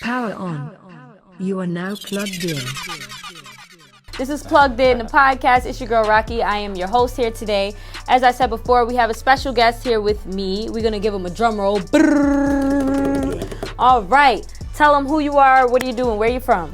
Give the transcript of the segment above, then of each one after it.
Power on. You are now plugged in. This is Plugged In, the podcast. It's your girl, Rocky. I am your host here today. As I said before, we have a special guest here with me. We're going to give him a drum roll. All right. Tell him who you are, what are you doing, where are you from?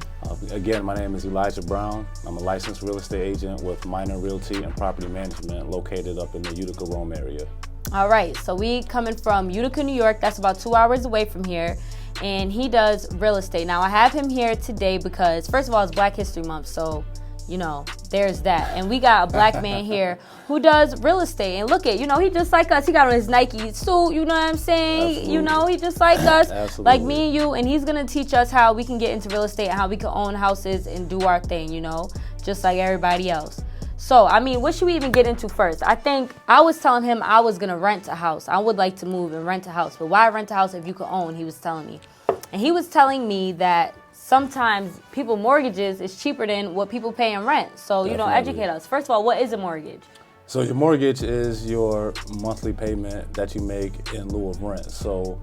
Again, my name is Elijah Brown. I'm a licensed real estate agent with minor realty and property management located up in the Utica, Rome area. All right. So we coming from Utica, New York. That's about 2 hours away from here. And he does real estate. Now, I have him here today because, first of all, it's Black History Month. So, you know, there's that. And we got a black man here who does real estate. And look at, you know, he just like us. He got on his Nike suit, you know what I'm saying? Absolutely. You know, he just like us, Absolutely. like me and you. And he's going to teach us how we can get into real estate and how we can own houses and do our thing, you know, just like everybody else. So, I mean, what should we even get into first? I think I was telling him I was going to rent a house. I would like to move and rent a house. But why rent a house if you could own, he was telling me. And he was telling me that sometimes people mortgages is cheaper than what people pay in rent. So, you know, educate us. First of all, what is a mortgage? So your mortgage is your monthly payment that you make in lieu of rent. So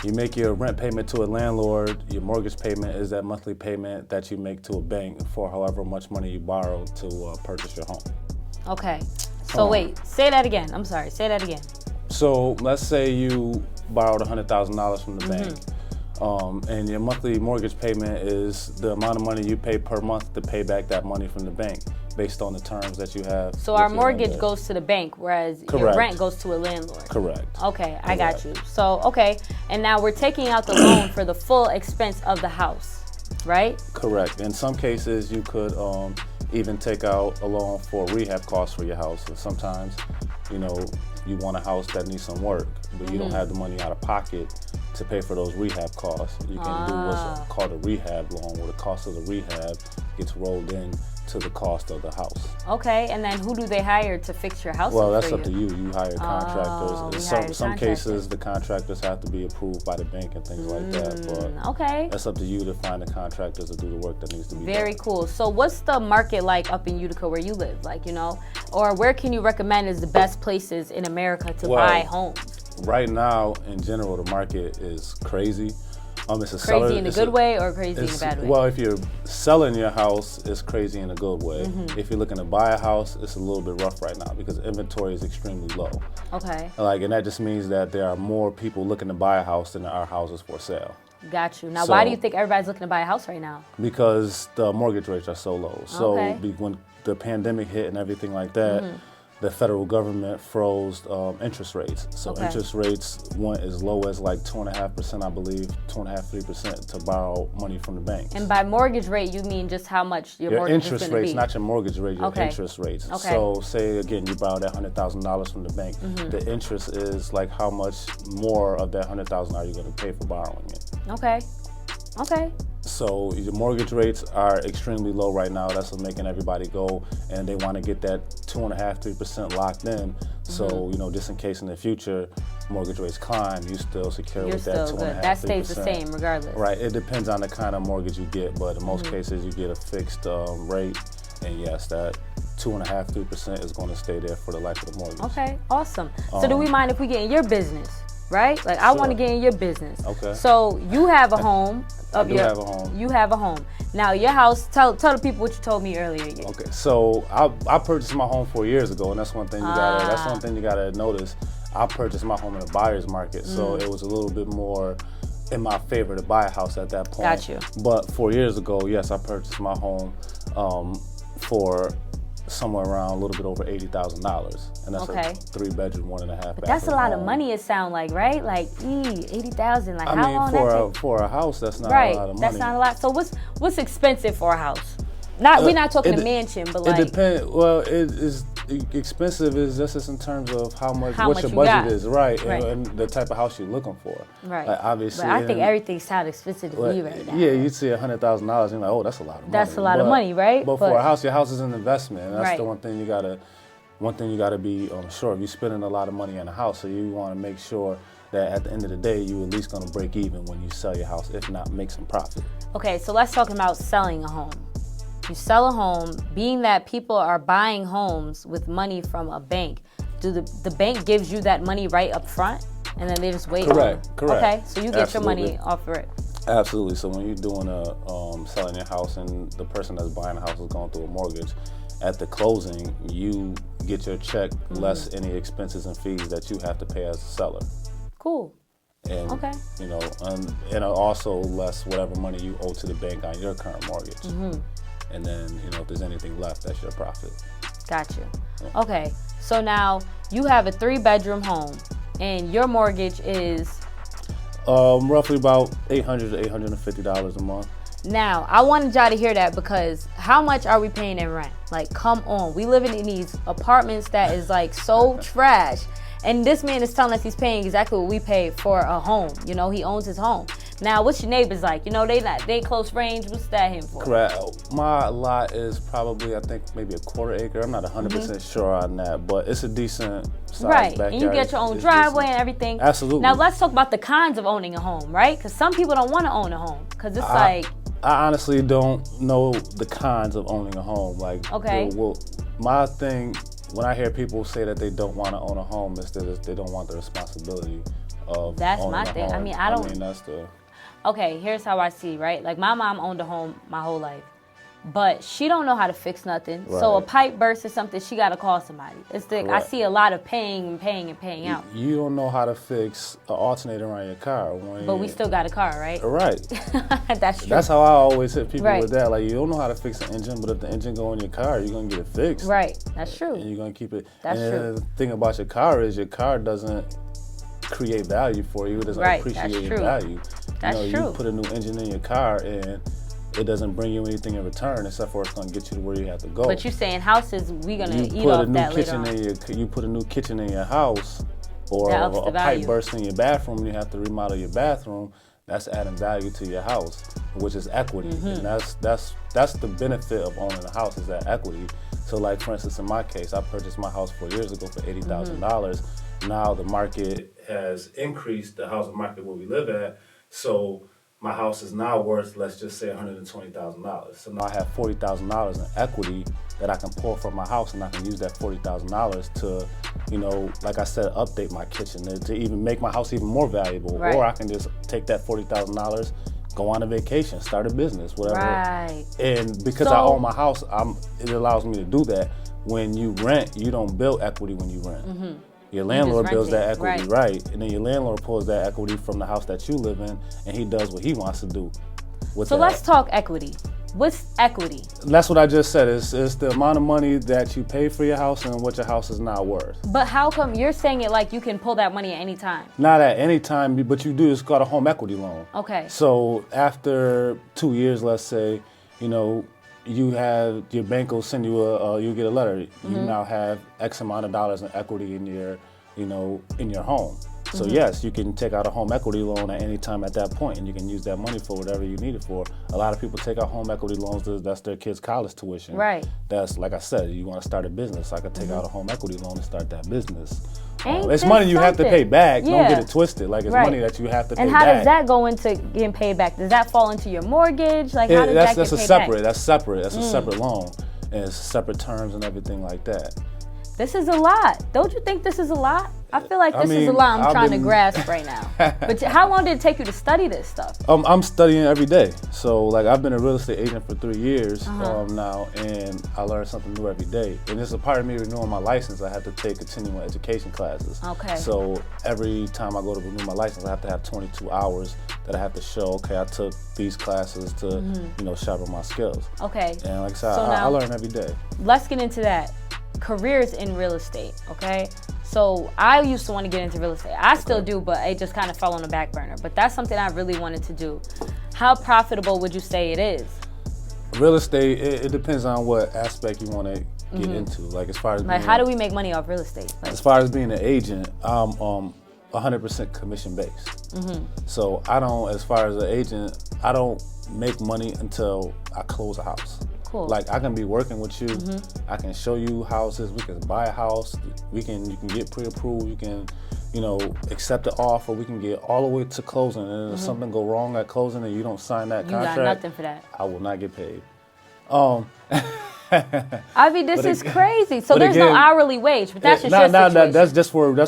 you make your rent payment to a landlord. Your mortgage payment is that monthly payment that you make to a bank for however much money you borrow to purchase your home. Okay. So wait, say that again. I'm sorry. Say that again. So let's say you borrowed $100,000 from the bank. And your monthly mortgage payment is the amount of money you pay per month to pay back that money from the bank based on the terms that you have. So our mortgage goes to the bank, whereas your rent goes to a landlord. Correct. Okay, I got you. So, okay, and now we're taking out the loan for the full expense of the house, right? Correct. In some cases, you could even take out a loan for rehab costs for your house. And sometimes, you know, you want a house that needs some work, but you don't have the money out of pocket to pay for those rehab costs. You can do what's called a rehab loan, where the cost of the rehab gets rolled in to the cost of the house. Okay, and then who do they hire to fix your house? Well, that's up to you. You hire contractors. In some cases, the contractors have to be approved by the bank and things like that. But okay, that's up to you to find the contractors to do the work that needs to be done. Very cool. So what's the market like up in Utica where you live? Like, you know, or where can you recommend is the best places in America to buy homes? Right now, in general, the market is crazy. It's crazy in a good way or crazy in a bad way? Well, if you're selling your house, it's crazy in a good way. If you're looking to buy a house, it's a little bit rough right now because inventory is extremely low. Okay. And that just means that there are more people looking to buy a house than there are houses for sale. Got you. Now, why do you think everybody's looking to buy a house right now? Because the mortgage rates are so low. So when the pandemic hit and everything like that, the federal government froze interest rates. So interest rates went as low as like 2.5%, I believe, 2.5–3% to borrow money from the banks. And by mortgage rate, you mean just how much your mortgage is going to be? Your interest rates, not your mortgage rate, your interest rates. Okay. So say again, you borrowed that $100,000 from the bank. The interest is like how much more of that $100,000 are you going to pay for borrowing it? Okay. Okay. So your mortgage rates are extremely low right now. That's what's making everybody go, and they want to get that 2.5–3% locked in. So, you know, just in case in the future mortgage rates climb, you still secure with that 2.5–3%. That stays the same regardless. Right. It depends on the kind of mortgage you get, but in most cases you get a fixed rate, and yes, that 2.5–3% is going to stay there for the life of the mortgage. Okay. Awesome. So do we mind if we get in your business? Right? Like, I want to get in your business. Okay. So you have a home. You have a home. Now, your house, tell the people what you told me earlier. Okay, so I purchased my home 4 years ago, and that's one thing you gotta notice. I purchased my home in a buyer's market, so it was a little bit more in my favor to buy a house at that point. Got you. But 4 years ago, yes, I purchased my home for somewhere around a little bit over $80,000, and that's a 3-bedroom, 1.5 bathroom. That's a lot of money. It sound like, right? Like, $80,000. Like, how long for a house, that's not a lot of money. That's not a lot. So what's expensive for a house? We're not talking a mansion, but like. It depends. Well, it is expensive is just in terms of what your budget is, right? And the type of house you're looking for, right? Like, obviously, but I think everything sounds expensive to me right now. Yeah, you'd see $100,000, you're like, oh, that's a lot of money. That's a lot of money, right? But for a house, your house is an investment. And that's the one thing you gotta be sure of. You're spending a lot of money on a house, so you want to make sure that at the end of the day, you're at least going to break even when you sell your house, if not make some profit. Okay, so let's talk about selling a home. You sell a home, being that people are buying homes with money from a bank, do the bank gives you that money right up front, and then they just wait? Correct. Okay, so you get your money off of it. Absolutely. So when you're doing selling your house and the person that's buying the house is going through a mortgage, at the closing, you get your check less any expenses and fees that you have to pay as a seller. Cool. And, okay. You know, and also less whatever money you owe to the bank on your current mortgage. And then, you know, if there's anything left, that's your profit. Got you. Yeah. Okay. So now you have a 3-bedroom home and your mortgage is? Roughly about $800 to $850 a month. Now, I wanted y'all to hear that because how much are we paying in rent? Like, come on. We living in these apartments that is like so trash. And this man is telling us he's paying exactly what we pay for a home. You know, he owns his home. Now, what's your neighbors like? You know, they close range. What's that him for? Correct. My lot is probably, I think, maybe a 1/4 acre. I'm not 100% sure on that, but it's a decent size backyard. And you get your own driveway and everything. Absolutely. Now, let's talk about the kinds of owning a home, right? Because some people don't want to own a home because it's like... I honestly don't know the cons of owning a home. Like, okay. My thing, when I hear people say that they don't want to own a home, is that they don't want the responsibility of That's owning my a thing. home. I mean, I don't... that's the... Okay, here's how I see, right? Like, my mom owned a home my whole life, but she don't know how to fix nothing. Right. So a pipe burst or something, she got to call somebody. It's the, I see a lot of paying out. You don't know how to fix an alternator on your car. But we still got a car, right? Right. That's true. That's how I always hit people with that. Like, you don't know how to fix an engine, but if the engine go in your car, you're going to get it fixed. Right. That's true. And you're going to keep it. That's true. The thing about your car is your car doesn't create value for you. It doesn't appreciate your value. That's true. You put a new engine in your car and it doesn't bring you anything in return except for it's going to get you to where you have to go. But you're saying houses, we're going to eat off that later on. You put a new kitchen in your house or a pipe burst in your bathroom and you have to remodel your bathroom, that's adding value to your house, which is equity. And that's the benefit of owning a house is that equity. So like, for instance, in my case, I purchased my house 4 years ago for $80,000. Now the market has increased, the housing market where we live at, so my house is now worth, let's just say, $120,000. So now I have $40,000 in equity that I can pull from my house, and I can use that $40,000 to, you know, like I said, update my kitchen, to even make my house even more valuable. Right. Or I can just take that $40,000, go on a vacation, start a business, whatever. Right. And because I own my house, it allows me to do that. When you rent, you don't build equity when you rent. Your landlord builds that equity, right? And then your landlord pulls that equity from the house that you live in, and he does what he wants to do with So let's talk equity. What's equity? That's what I just said. It's the amount of money that you pay for your house and what your house is now worth. But how come you're saying it like you can pull that money at any time? Not at any time, but you do. It's called a home equity loan. Okay. So after 2 years, let's say, you know, your bank will send you you get a letter. You now have X amount of dollars in equity in your, in your home. So yes, you can take out a home equity loan at any time at that point, and you can use that money for whatever you need it for. A lot of people take out home equity loans, that's their kids' college tuition. Right. That's, like I said, you want to start a business, I could take out a home equity loan and start that business. Ain't it's money you have to pay back. Yeah. Don't get it twisted. Like, it's money that you have to pay back. And how does that go into getting paid back? Does that fall into your mortgage? Like, how does that get paid back? That's separate. That's a separate loan. And it's separate terms and everything like that. This is a lot. Don't you think this is a lot? I feel like this is a lot I'm trying to grasp right now. But how long did it take you to study this stuff? I'm studying every day. So, like, I've been a real estate agent for 3 years now, and I learn something new every day. And it's a part of me renewing my license. I have to take continuing education classes. Okay. So every time I go to renew my license, I have to have 22 hours that I have to show, okay, I took these classes to, sharpen my skills. Okay. And like I said, I learn every day. Let's get into that. Careers in real estate, okay? So I used to want to get into real estate. I still do, but it just kind of fell on the back burner. But that's something I really wanted to do. How profitable would you say it is? Real estate, it depends on what aspect you want to get into. Like, as far as how do we make money off real estate? Like, as far as being an agent, I'm 100% commission based. So I don't, as far as an agent, I don't make money until I close a house. Cool. Like, I can be working with you. I can show you houses. We can buy a house. You can get pre-approved. You can, accept the offer. We can get all the way to closing. And if something go wrong at closing and you don't sign that contract, you got nothing for that. I will not get paid. I mean, this is crazy. So there's no hourly wage, but that's just your situation. That's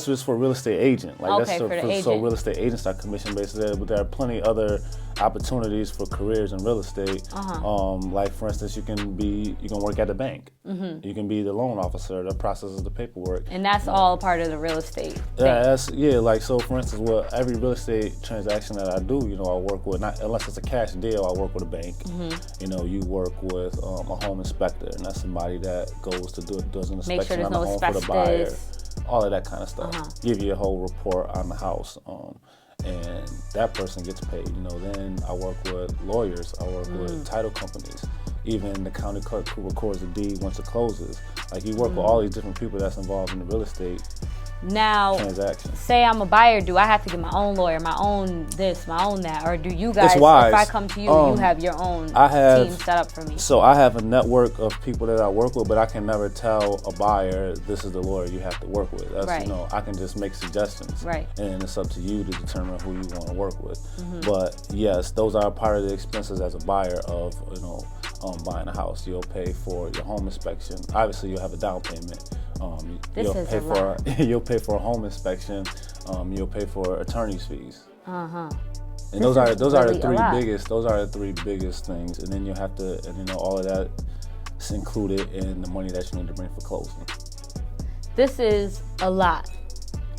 just for real estate agent. Like, okay, that's for the agent. So real estate agents are commission based there, but there are plenty other opportunities for careers in real estate. Like for instance, you can work at the bank. You can be the loan officer that processes the paperwork. And that's all part of the real estate thing. Like so for instance, with every real estate transaction that I do, I work with, not unless it's a cash deal, I work with a bank. You work with a home inspector, and that's somebody that goes to does an inspection on the home for the buyer, all of that kind of stuff. Give you a whole report on the house. And that person gets paid. Then I work with lawyers, I work with title companies, even the county clerk who records the deed once it closes. Like you work with all these different people that's involved in the real estate transaction. Say I'm a buyer, do I have to get my own lawyer, my own this, my own that, or do you guys? It's wise. If I come to you, you have your own team set up for me? So I have a network of people that I work with, but I can never tell a buyer this is the lawyer you have to work with. That's, I can just make suggestions, and it's up to you to determine who you want to work with. But yes, those are part of the expenses as a buyer of buying a house. You'll pay for your home inspection. Obviously, you'll have a down payment. You'll pay for a home inspection. You'll pay for attorney's fees. And those are the three biggest. Those are the three biggest things. And then you have to, all of that is included in the money that you need to bring for closing. This is a lot.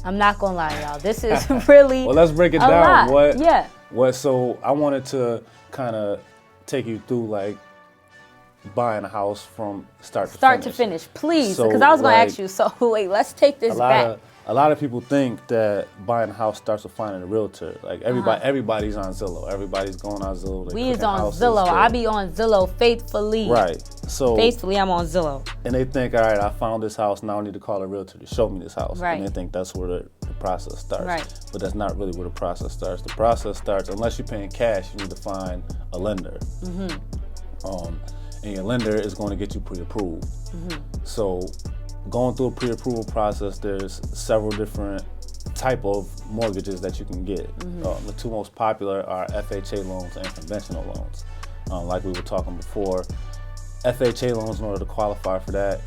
I'm not gonna lie, y'all. This is really well. Let's break it down. Lot. So I wanted to kind of take you through like buying a house from start to finish, please, because I was going to ask you. So wait, let's take this back. A lot of people think that buying a house starts with finding a realtor. Like everybody's on Zillow. Everybody's going on Zillow. We is on Zillow. I be on Zillow faithfully. Right. So faithfully, I'm on Zillow. And they think, all right, I found this house. Now I need to call a realtor to show me this house. Right. And they think that's where the process starts. Right. But that's not really where the process starts. The process starts, unless you're paying cash, you need to find a lender. And your lender is going to get you pre-approved. So going through a pre-approval process, there's several different type of mortgages that you can get. The two most popular are FHA loans and conventional loans. Like we were talking before, FHA loans, in order to qualify for that,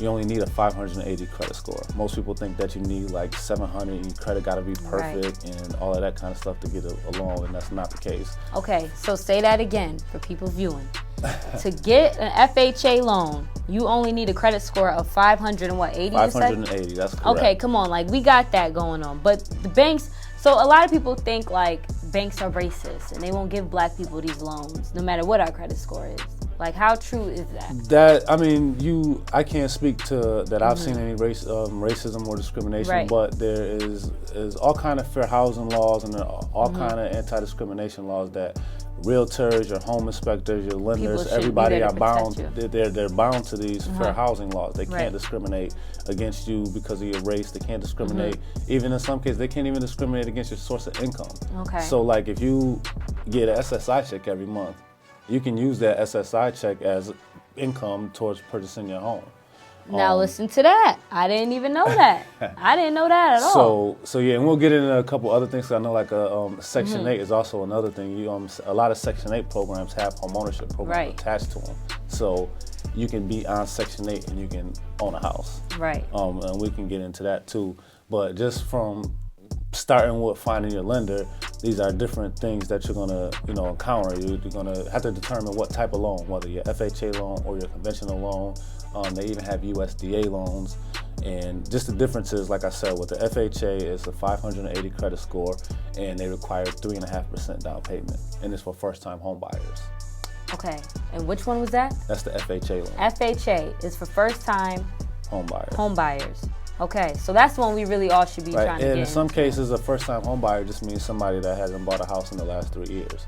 you only need a 580 credit score. Most people think that you need like 700 and your credit got to be perfect and all of that kind of stuff to get a loan, and that's not the case. Okay, so say that again for people viewing. To get an FHA loan, you only need a credit score of 580. 580, that's correct. Okay, come on, like we got that going on. But the banks, so a lot of people think like banks are racist and they won't give black people these loans, no matter what our credit score is. Like, how true is that? I can't speak to that. I've seen any racism or discrimination, but there is all kind of fair housing laws and all kind of anti-discrimination laws that realtors, your home inspectors, your lenders, everybody are bound. They're bound to these fair housing laws. They can't discriminate against you because of your race. They can't discriminate. Even in some cases, they can't even discriminate against your source of income. Okay. So, like, if you get an SSI check every month, you can use that SSI check as income towards purchasing your home. Now listen to that. I didn't even know that. I didn't know that at all. So yeah, and we'll get into a couple other things. I know like Section 8 is also another thing. A lot of Section 8 programs have homeownership programs attached to them. So you can be on Section 8 and you can own a house. Right. And we can get into that too. But just from starting with finding your lender, these are different things that you're gonna, encounter. You're gonna have to determine what type of loan, whether your FHA loan or your conventional loan. They even have USDA loans, and just the differences, like I said, with the FHA, it's a 580 credit score, and they require 3.5% down payment, and it's for first-time home buyers. Okay, and which one was that? That's the FHA loan. FHA is for first-time home buyers. Okay, so that's the one we really all should be trying to get into. In some cases, a first-time home buyer just means somebody that hasn't bought a house in the last 3 years.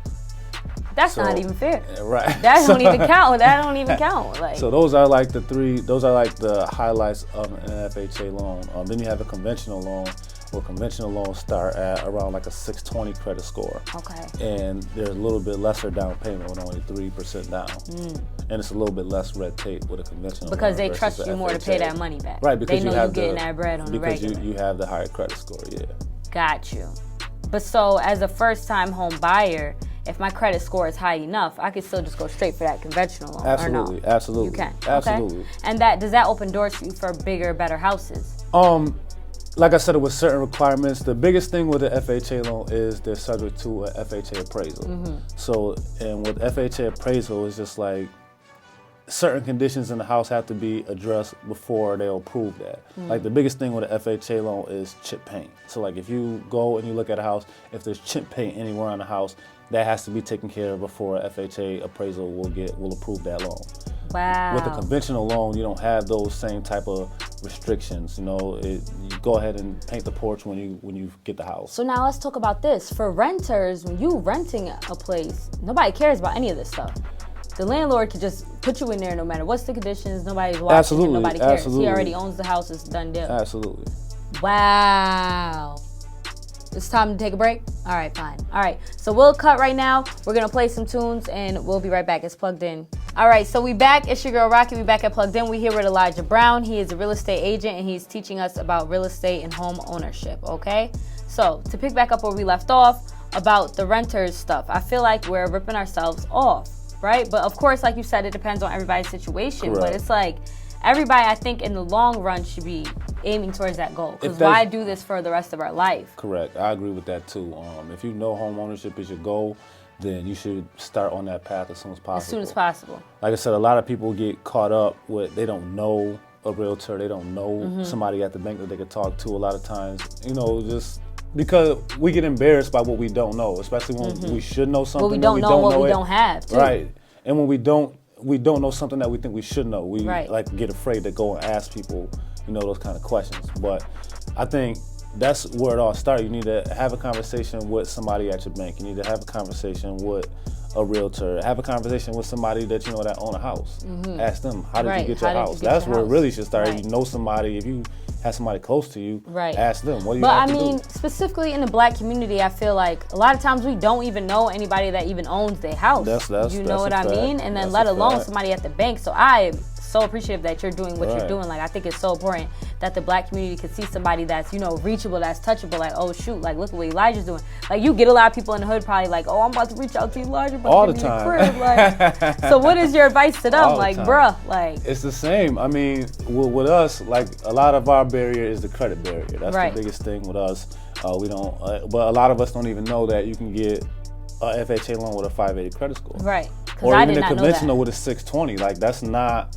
That's not even fair. Right. That don't even count. That don't even count. Like. So those are like the highlights of an FHA loan. Then you have a conventional loan, where conventional loans start at around like a 620 credit score. Okay. And there's a little bit lesser down payment with only 3% down. And it's a little bit less red tape with a conventional loan. Because they trust you more to pay that money back. Right, because they know you're getting that bread on the regular. Because you have the higher credit score, Got you. But so as a first-time home buyer, if my credit score is high enough, I could still just go straight for that conventional loan. Absolutely, or no? absolutely. You can. Absolutely. Okay. And does that open doors for you for bigger, better houses? like I said, with certain requirements, the biggest thing with the FHA loan is they're subject to a FHA appraisal. So, and with FHA appraisal, it's just like certain conditions in the house have to be addressed before they'll approve that. Like the biggest thing with an FHA loan is chip paint. So like if you go and you look at a house, if there's chip paint anywhere on the house, that has to be taken care of before a FHA appraisal will approve that loan. Wow. With a conventional loan, you don't have those same type of restrictions. You know, you go ahead and paint the porch when you get the house. So now let's talk about this. For renters, when you renting a place, nobody cares about any of this stuff. The landlord could just put you in there no matter what's the conditions. Nobody's watching. Absolutely. And nobody cares. Absolutely. He already owns the house. It's a done deal. Absolutely. Wow. It's time to take a break? All right, fine. All right, so we'll cut right now. We're going to play some tunes, and we'll be right back. It's Plugged In. All right, so we back. It's your girl, Rocky. We back at Plugged In. We here with Elijah Brown. He is a real estate agent, and he's teaching us about real estate and home ownership, okay? So to pick back up where we left off about the renters stuff, I feel like we're ripping ourselves off, right? But, of course, like you said, it depends on everybody's situation. Correct. But it's like everybody, I think, in the long run should be aiming towards that goal. Because why do this for the rest of our life? Correct. I agree with that too. If you know home ownership is your goal, then you should start on that path as soon as possible. As soon as possible. Like I said, a lot of people get caught up with, they don't know a realtor, they don't know somebody at the bank that they could talk to a lot of times, you know, just because we get embarrassed by what we don't know, especially when we should know something. But we don't know what we don't have, too. Right. And when we don't know something that we think we should know, we like get afraid to go and ask people, you know, those kind of questions. But I think that's where it all starts. You need to have a conversation with somebody at your bank. You need to have a conversation with a realtor. Have a conversation with somebody that you know that own a house. Ask them, how did you get your house? That's where it really should start. You know somebody, if you have somebody close to you, ask them, what do you have to do? But I mean, specifically in the black community, I feel like a lot of times we don't even know anybody that even owns their house. You know what I mean? And then let alone somebody at the bank. So I am so appreciative that you're doing what you're doing. Like, I think it's so important that the black community could see somebody that's, you know, reachable, that's touchable. Like, oh shoot, like look at what Elijah's doing. Like, you get a lot of people in the hood probably like, oh, I'm about to reach out to Elijah, but all the time. Crib. Like, so what is your advice to them? Like, bruh, like it's the same. I mean, with us, like a lot of our barrier is the credit barrier. That's the biggest thing with us. We don't, but a lot of us don't even know that you can get a FHA loan with a 580 credit score. Right. Or even a conventional with a 620. Like that's not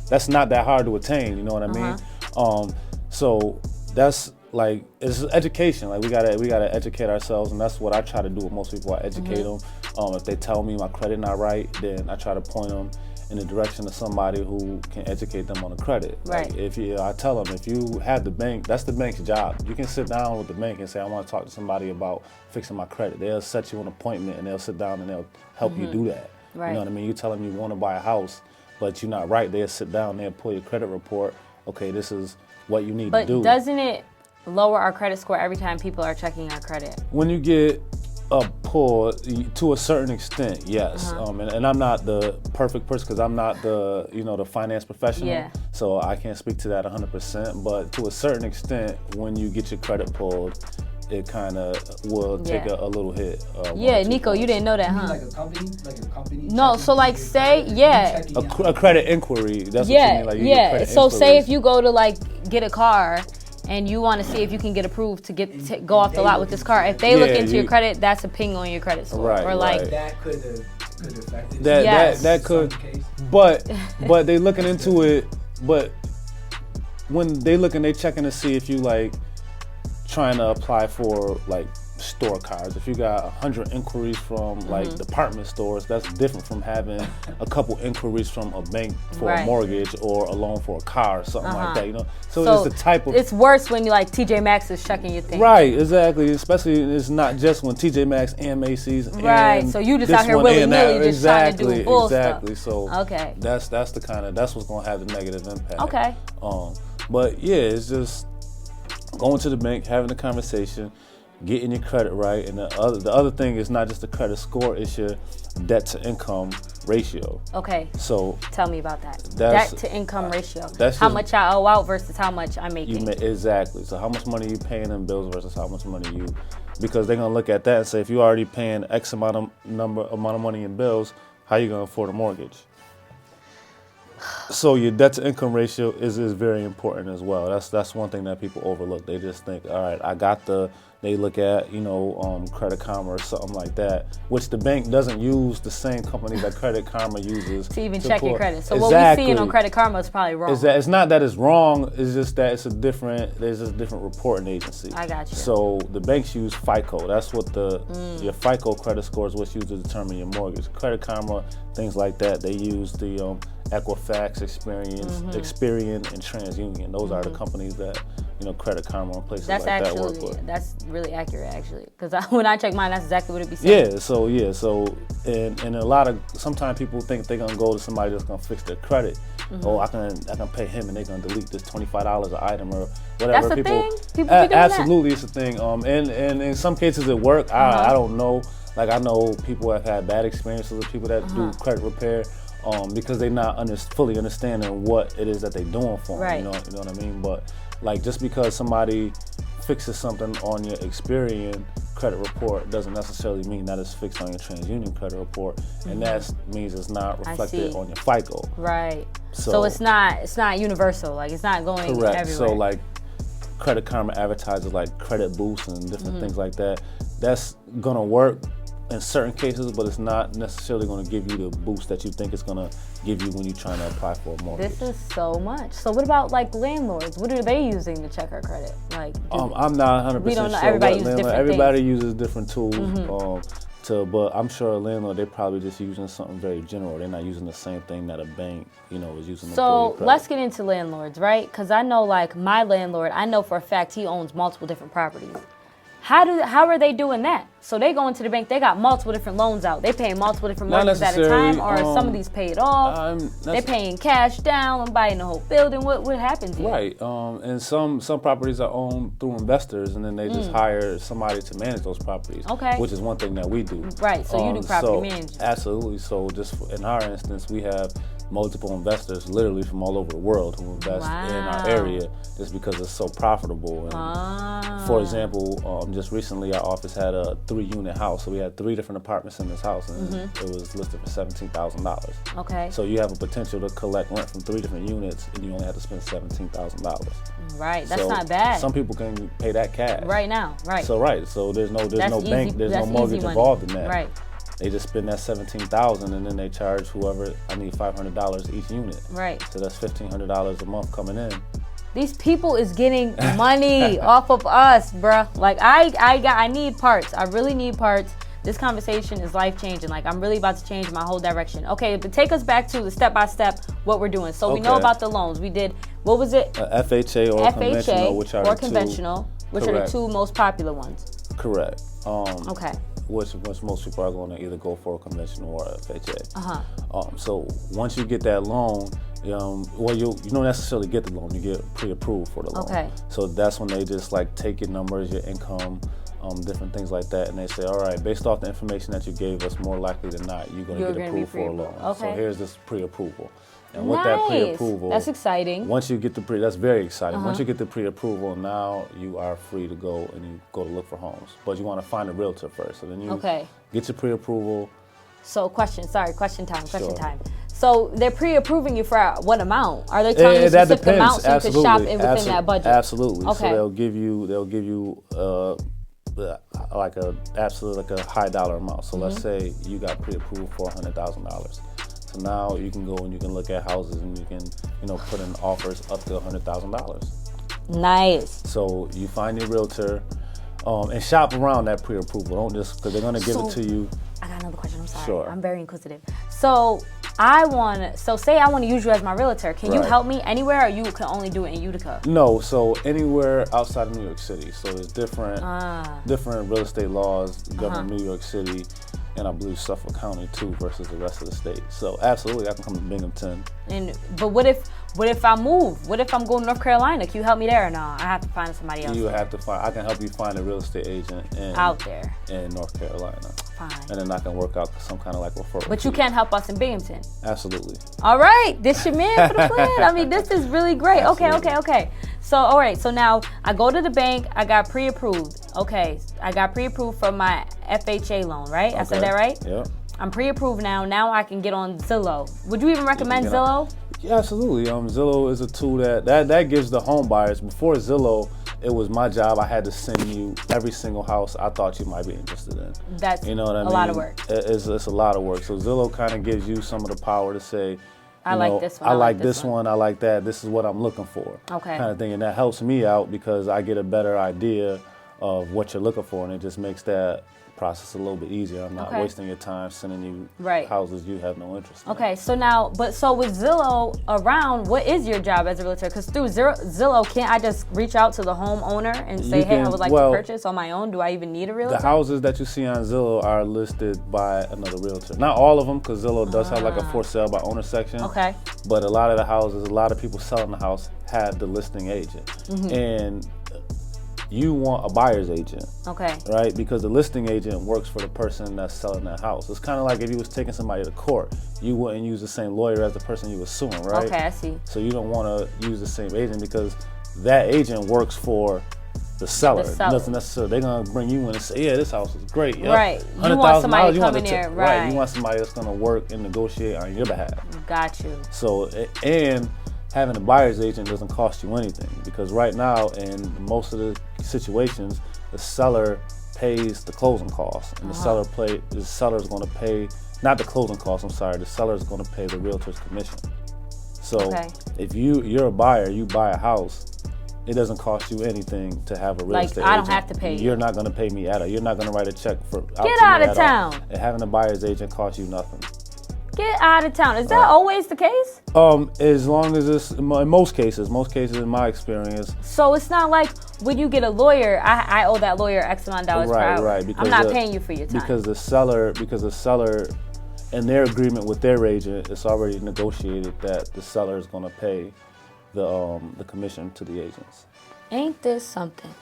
that hard to attain, you know what I mean? So that's like, it's education. Like we gotta educate ourselves, and that's what I try to do with most people. I educate them. If they tell me my credit not right, then I try to point them in the direction of somebody who can educate them on the credit. Right. Like I tell them, if you have the bank, that's the bank's job. You can sit down with the bank and say, I want to talk to somebody about fixing my credit. They'll set you an appointment and they'll sit down and they'll help you do that. Right. You know what I mean? You tell them you want to buy a house, but you're not right. They'll sit down, they'll pull your credit report. Okay, this is what you need to do. But doesn't it lower our credit score every time people are checking our credit? When you get a pull, to a certain extent, yes. And I'm not the perfect person because I'm not the finance professional. Yeah. So I can't speak to that 100%. But to a certain extent, when you get your credit pulled, it kind of will take a little hit. Nico, you didn't know that, huh? Like a company? No, so like say, a credit inquiry. That's what you mean. Like you get credit so inquiries. say if you go to like get a car and you want to see if you can get approved to go off the lot with this car, if they look into your credit, that's a ping on your credit score. Right, or like that could affect it. That could, but they looking into it. But when they looking, they checking to see if you like trying to apply for like store cards. If you got 100 inquiries from like department stores, that's different from having a couple inquiries from a bank for a mortgage or a loan for a car or something like that, you know? So it's the type of... It's worse when you like TJ Maxx is checking your thing. Right, exactly. Especially it's not just when TJ Maxx and Macy's right, and so you just out here willy-nilly just trying to do bull stuff. So that's what's going to have the negative impact. Okay. But yeah, it's just going to the bank, having a conversation, getting your credit right, and the other thing is not just the credit score; it's your debt to income ratio. Okay. So tell me about that. Debt to income ratio. That's how much I owe out versus how much I'm making. Exactly. So how much money you paying in bills versus how much money because they're gonna look at that and say, if you're already paying X amount of money in bills, how you gonna afford a mortgage? So your debt to income ratio is very important as well. That's one thing that people overlook. They just think, all right, they look at, Credit Karma or something like that, which the bank doesn't use the same company that Credit Karma uses to even check your credit. So exactly. What we seeing on Credit Karma is probably wrong. It's not that it's wrong, it's just that there's a different reporting agency. I got you. So the banks use FICO. That's what your FICO credit score is what's used to determine your mortgage. Credit Karma, things like that, they use the Equifax, Experian, and TransUnion. Those are the companies that Credit Karma and places like that work with. That's really accurate, actually, because when I check mine, that's exactly what it be saying. So sometimes people think they're gonna go to somebody that's gonna fix their credit. Oh, I can pay him and they're gonna delete this $25 an item or whatever. That's a thing. People be doing absolutely, it's a thing. And in some cases it works. I don't know. Like I know people have had bad experiences with people that do credit repair. Because they're not fully understanding what it is that they're doing for them. You know what I mean? But like just because somebody fixes something on your Experian credit report doesn't necessarily mean that it's fixed on your TransUnion credit report, and that means it's not reflected on your FICO. Right. So it's not universal. Like it's not going everywhere. So like Credit Karma advertises like credit boosts and different things like that. That's gonna work in certain cases, but it's not necessarily going to give you the boost that you think it's going to give you when you're trying to apply for a mortgage. This is so much. So what about like landlords? What are they using to check our credit? Like, I'm not 100% we don't know. sure. Everybody uses different tools. But I'm sure a landlord, they're probably just using something very general. They're not using the same thing that a bank, is using. So let's get into landlords, right? Because I know like my landlord, I know for a fact he owns multiple different properties. How are they doing that? So they go into the bank, they got multiple different loans out. They paying multiple different mortgages at a time, or some of these paid off. They're paying cash down and buying the whole building. What happens here? Right. And some properties are owned through investors, and then they just hire somebody to manage those properties. Okay. Which is one thing that we do. Right. So you do property management. Absolutely. So just in our instance, we have multiple investors literally from all over the world who invest in our area just because it's so profitable. And for example, just recently our office had a 3-unit house. So we had 3 different apartments in this house, and it was listed for $17,000. Okay. So you have a potential to collect rent from 3 different units, and you only have to spend $17,000. Right. That's not bad. Some people can pay that cash. Right now. Right. So there's no bank, there's no mortgage involved in that. Right. They just spend that $17,000 and then they charge whoever, I need $500 each unit. Right. So that's $1,500 a month coming in. These people is getting money off of us, bruh. Like I need parts. I really need parts. This conversation is life changing. Like I'm really about to change my whole direction. Okay, but take us back to the step by step what we're doing. So we know about the loans. We did, what was it? FHA or conventional, which are the 2 most popular ones. Correct. Okay. Which most people are going to either go for a conventional or a FHA. So once you get that loan, you don't necessarily get the loan. You get pre-approved for the loan. Okay. So that's when they just like take your numbers, your income, different things like that, and they say, all right, based off the information that you gave us, more likely than not, you're going to get approved for a loan. Okay. So here's this pre-approval. And with that pre-approval, that's exciting. Once you get that's very exciting. Once you get the pre-approval, now you are free to go and you go to look for homes. But you want to find a realtor first. So then you get your pre-approval. So question time. So they're pre-approving you for what amount? Are they telling you a specific amount so you can shop within that budget? Absolutely. Okay. So they'll give you like a high dollar amount. So let's say you got pre-approved for $100,000. So now you can go and you can look at houses and you can, put in offers up to $100,000. Nice. So you find your realtor and shop around that pre-approval. Don't just, because they're going to give it to you. I got another question. I'm sorry. Sure. I'm very inquisitive. So say I want to use you as my realtor. Can you help me anywhere, or you can only do it in Utica? No, so anywhere outside of New York City. So there's different real estate laws govern New York City, and I believe Suffolk County too versus the rest of the state. So absolutely, I can come to Binghamton. But what if I move? What if I'm going to North Carolina? Can you help me there or no? I have to find somebody else. I can help you find a real estate agent out there in North Carolina. Fine. And then I can work out some kind of like referral. But you can't help us in Binghamton. Absolutely. All right, this your man for the plan. I mean, this is really great. Absolutely. Okay. So, all right. So now I go to the bank. I got pre-approved. Okay, I got pre-approved for my FHA loan, right? Okay. I said that right? Yeah. I'm pre-approved now. Now I can get on Zillow. Would you even recommend Zillow? Yeah, absolutely. Zillow is a tool that gives the home buyers. Before Zillow, it was my job. I had to send you every single house I thought you might be interested in. That's you know what I mean? A lot of work. It's a lot of work. So Zillow kind of gives you some of the power to say, I like this one. I like this one. I like that. This is what I'm looking for. Okay. Kind of thing. And that helps me out because I get a better idea of what you're looking for, and it just makes that process a little bit easier. I'm not wasting your time sending you houses you have no interest in. Okay, so now, so with Zillow around, what is your job as a realtor? Because through Zillow, can't I just reach out to the homeowner and say, hey, I would like to purchase on my own? Do I even need a realtor? The houses that you see on Zillow are listed by another realtor. Not all of them, because Zillow does have like a for sale by owner section. Okay. But a lot of the houses, a lot of people selling the house have the listing agent. Mm-hmm. And you want a buyer's agent, right? Because the listing agent works for the person that's selling that house. It's kind of like if you was taking somebody to court, you wouldn't use the same lawyer as the person you were suing, right? Okay, I see. So you don't want to use the same agent because that agent works for the seller. Doesn't necessarily, they're gonna bring you in and say, yeah, this house is great. Yep. Right. You want somebody to come in there, right? You want somebody that's gonna work and negotiate on your behalf. Got you. So and having a buyer's agent doesn't cost you anything because right now in most of the situations, the seller pays the closing costs, and the seller is going to pay not the closing costs. I'm sorry, the seller is going to pay the realtor's commission. So if you're a buyer, you buy a house, it doesn't cost you anything to have a real estate agent. I don't have to pay you. You're not going to pay me at all. You're not going to write a check for get out of town. And having a buyer's agent costs you nothing. Get out of town. Is that always the case? As long as it's in most cases in my experience. So it's not like when you get a lawyer, I owe that lawyer X amount of dollars per hour. Right. Because I'm not paying you for your time. Because the seller, in their agreement with their agent, it's already negotiated that the seller is going to pay the commission to the agents. Ain't this something?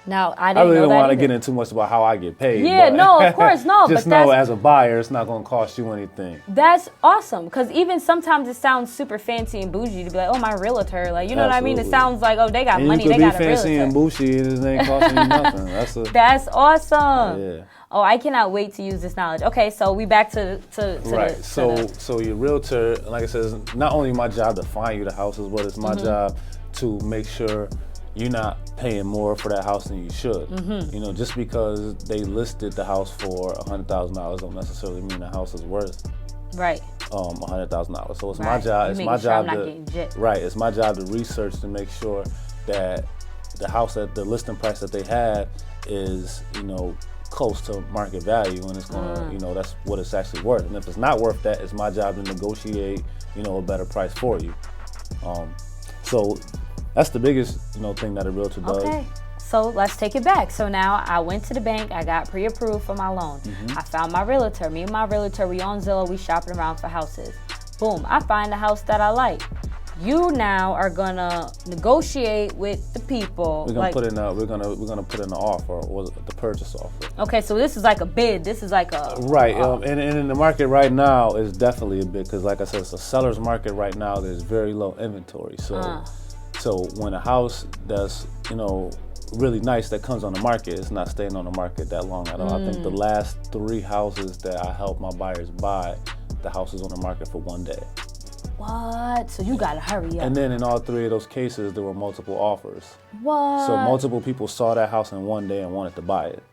Now, I didn't really know don't that want to either. get into too much about how I get paid. Yeah, no, of course, no. Just but know as a buyer, it's not going to cost you anything. That's awesome, because even sometimes it sounds super fancy and bougie to be like, oh, my realtor. Like, you know what I mean? It sounds like, oh, they got and money, you they got a realtor. be fancy and bougie, it ain't costing you nothing. That's awesome. Yeah. Oh, I cannot wait to use this knowledge. Okay, so we back to right. So your realtor, like I said, is not only my job to find you the houses, but it's my job to make sure you're not paying more for that house than you should. You know, just because they listed the house for $100,000 don't necessarily mean the house is worth $100,000. So it's my job. It's my job It's my job to research to make sure that the house at the listing price that they had is, you know, close to market value, and it's gonna, you know, that's what it's actually worth. And if it's not worth that, it's my job to negotiate, you know, a better price for you. So that's the biggest, you know, thing that a realtor does. Okay, so let's take it back. So now I went to the bank, I got pre-approved for my loan. I found my realtor. Me and my realtor, we on Zillow, we shopping around for houses. Boom, I find a house that I like. You now are gonna negotiate with the people. We're gonna put in the offer, or the purchase offer. Okay, so this is like a bid. This is like a right. And in the market right now is definitely a bid because, like I said, it's a seller's market right now. There's very low inventory. So when a house that's, you know, really nice that comes on the market, it's not staying on the market that long at all. I think the last 3 houses that I helped my buyers buy, the house was on the market for 1 day. What? So you gotta hurry up. And then in all 3 of those cases, there were multiple offers. What? So multiple people saw that house in 1 day and wanted to buy it.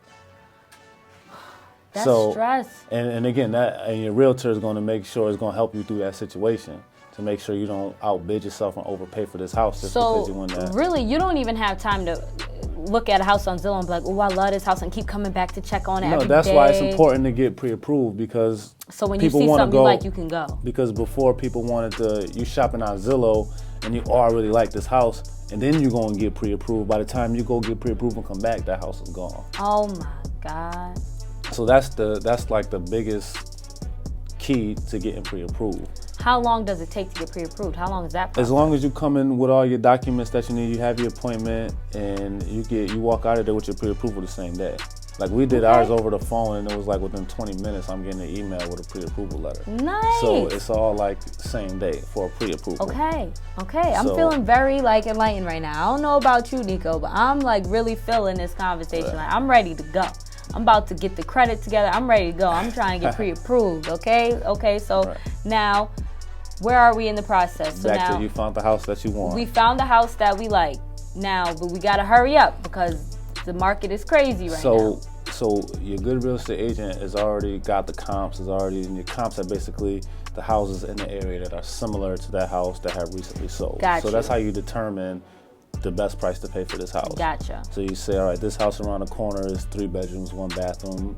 That's stress. And again, and your realtor is going to make sure it's going to help you through that situation to make sure you don't outbid yourself and overpay for this house just because you win that. Really, you don't even have time to look at a house on Zillow and be like, oh, I love this house, and keep coming back to check on it every day. No, that's why it's important to get pre-approved, because so when you see something you like, you can go. Because before, people wanted to, you shopping on Zillow and you really like this house, and then you go and get pre-approved. By the time you go get pre-approved and come back, that house is gone. Oh my God. So that's like the biggest key to getting pre-approved. How long does it take to get pre-approved? How long is that process? As long as you come in with all your documents that you need, you have your appointment, and you walk out of there with your pre-approval the same day. Like we did ours over the phone, and it was like within 20 minutes, I'm getting an email with a pre-approval letter. Nice. So it's all like same day for a pre-approval. Okay. I'm feeling very like enlightened right now. I don't know about you, Nico, but I'm like really feeling this conversation. Like I'm ready to go. I'm about to get the credit together. I'm ready to go. I'm trying to get pre-approved. Okay. So now, Where are we in the process? So Back now to you found the house that you want. we found the house that we like now, but we gotta hurry up because the market is crazy right now. So your good real estate agent has already got the comps. And your comps are basically the houses in the area that are similar to that house that have recently sold. Gotcha. So that's how you determine the best price to pay for this house. Gotcha. So you say, all right, this house around the corner is 3 bedrooms, 1 bathroom.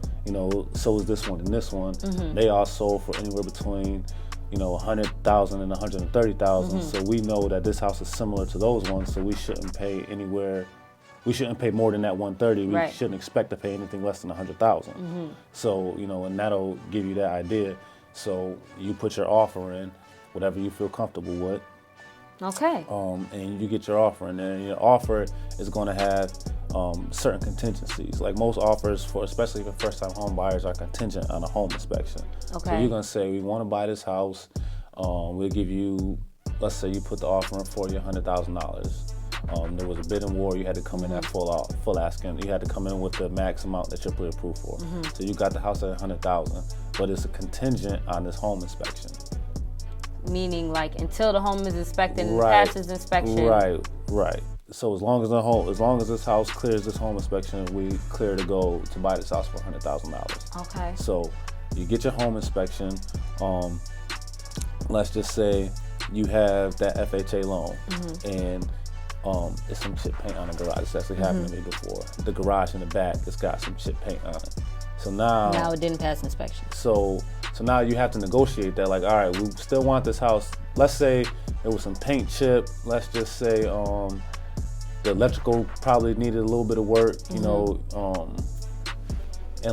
So is this one and this one. They all sold for anywhere between, $100,000 and $130,000. So we know that this house is similar to those ones. So we shouldn't pay anywhere. We shouldn't pay more than that 130. We shouldn't expect to pay anything less than 100,000. So and that'll give you that idea. So you put your offer in, whatever you feel comfortable with. Okay. And you get your offer in there, and your offer is going to have certain contingencies. Like most offers, especially for first-time home buyers, are contingent on a home inspection. Okay. So you're going to say, we want to buy this house. We'll give you, let's say you put the offer in for you $100,000. There was a bidding war. You had to come in at full asking. You had to come in with the max amount that you're pre-approved for. So you got the house at $100,000, but it's a contingent on this home inspection. Meaning, like, until the home is inspected and passes inspection. Right. So as long as this house clears this home inspection, we clear to go to buy this house for $100,000. Okay. So you get your home inspection. Let's just say you have that FHA loan, and it's some chip paint on the garage. It's actually happened to me before. The garage in the back, it's got some chip paint on it. So now it didn't pass inspection. So now you have to negotiate that. Like, all right, we still want this house. Let's say there was some paint chip. Let's just say the electrical probably needed a little bit of work, and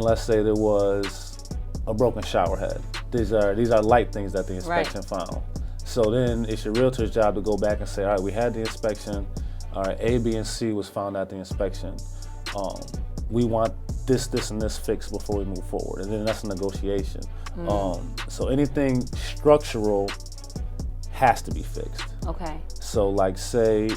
let's say there was a broken shower head. These are light things that the inspection found. So then it's your realtor's job to go back and say, all right, we had the inspection. All right, A, B, and C was found at the inspection. We want this, and this fixed before we move forward. And then that's a negotiation. So anything structural has to be fixed. Okay. So like say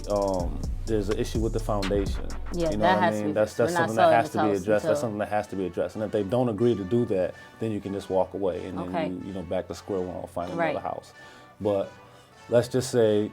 there's an issue with the foundation. Yeah, you know that what has I mean? to be That's fixed. something that has to be addressed. That's something that has to be addressed. And if they don't agree to do that, then you can just walk away and then you back to square one or find another house. But let's just say,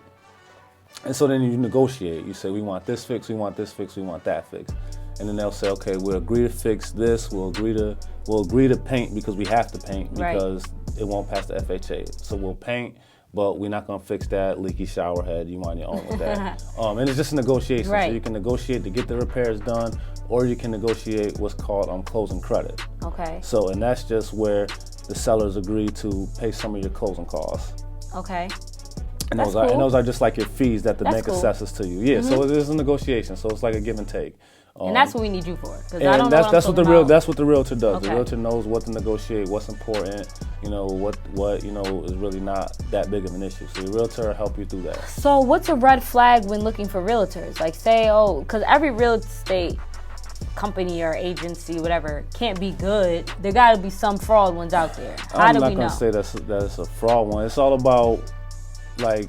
and so then you negotiate. You say, we want this fixed, we want this fixed, we want that fixed. And then they'll say, okay, we'll agree to fix this. We'll agree to paint because we have to paint because it won't pass the FHA. So we'll paint, but we're not gonna fix that leaky shower head. You on your own with that. And it's just a negotiation. So you can negotiate to get the repairs done, or you can negotiate what's called closing credit. Okay. So, and that's just where the sellers agree to pay some of your closing costs. Okay. And those are just like your fees that the bank assesses to you. Yeah. So it is a negotiation. So it's like a give and take. And that's what we need you for. And that's what the realtor does. Okay. The realtor knows what to negotiate, what's important, what is really not that big of an issue. So the realtor will help you through that. So what's a red flag when looking for realtors? Like say, because every real estate company or agency, whatever, can't be good. There got to be some fraud ones out there. How do we know? I'm not going to say that it's a fraud one. It's all about like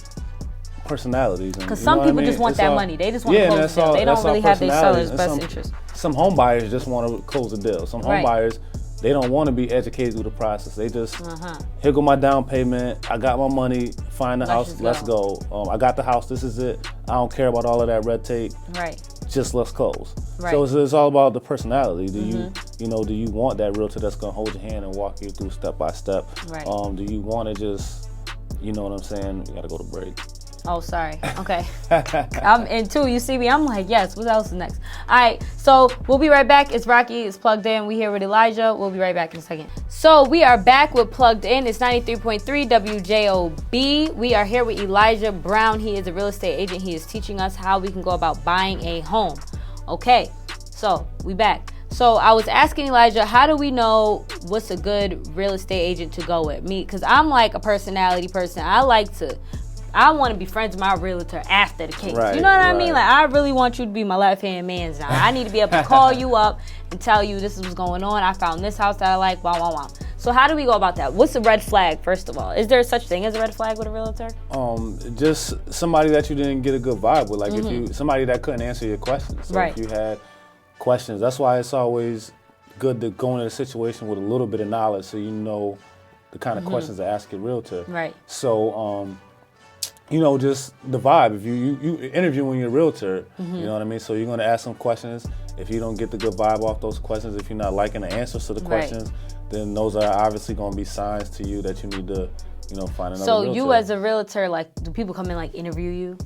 personalities. Because some people just want that money. They just want to close the deal. They don't really have their seller's best interest. Some home buyers just want to close the deal. Some home buyers, they don't want to be educated through the process. They just, here go my down payment. I got my money. Find the house. Let's go. I got the house. This is it. I don't care about all of that red tape. Right. Just let's close. Right. So it's all about the personality. Do you want that realtor that's gonna hold your hand and walk you through step by step? Right. Do you want to just, you know what I'm saying? We gotta go to break. Oh, sorry. Okay. I'm in too. You see me? I'm like, yes. What else is next? All right. So we'll be right back. It's Rocky. It's Plugged In. We here with Elijah. We'll be right back in a second. So we are back with Plugged In. It's 93.3 WJOB. We are here with Elijah Brown. He is a real estate agent. He is teaching us how we can go about buying a home. Okay. So we back. So I was asking Elijah, how do we know what's a good real estate agent to go with? Me, because I'm like a personality person. I want to be friends with my realtor after the case. Right, you know what I mean? Like, I really want you to be my left-hand man now. I need to be able to call you up and tell you this is what's going on. I found this house that I like, blah, blah, blah. So how do we go about that? What's a red flag, first of all? Is there such thing as a red flag with a realtor? Just somebody that you didn't get a good vibe with. Like somebody that couldn't answer your questions. So if you had questions, that's why it's always good to go into a situation with a little bit of knowledge so you know the kind of questions to ask a realtor. Right. So, just the vibe. If you interviewing your realtor, you know what I mean? So you're going to ask some questions. If you don't get the good vibe off those questions, if you're not liking the answers to the questions, then those are obviously going to be signs to you that you need to, find another realtor. So you as a realtor, like, do people come in, like, interview you,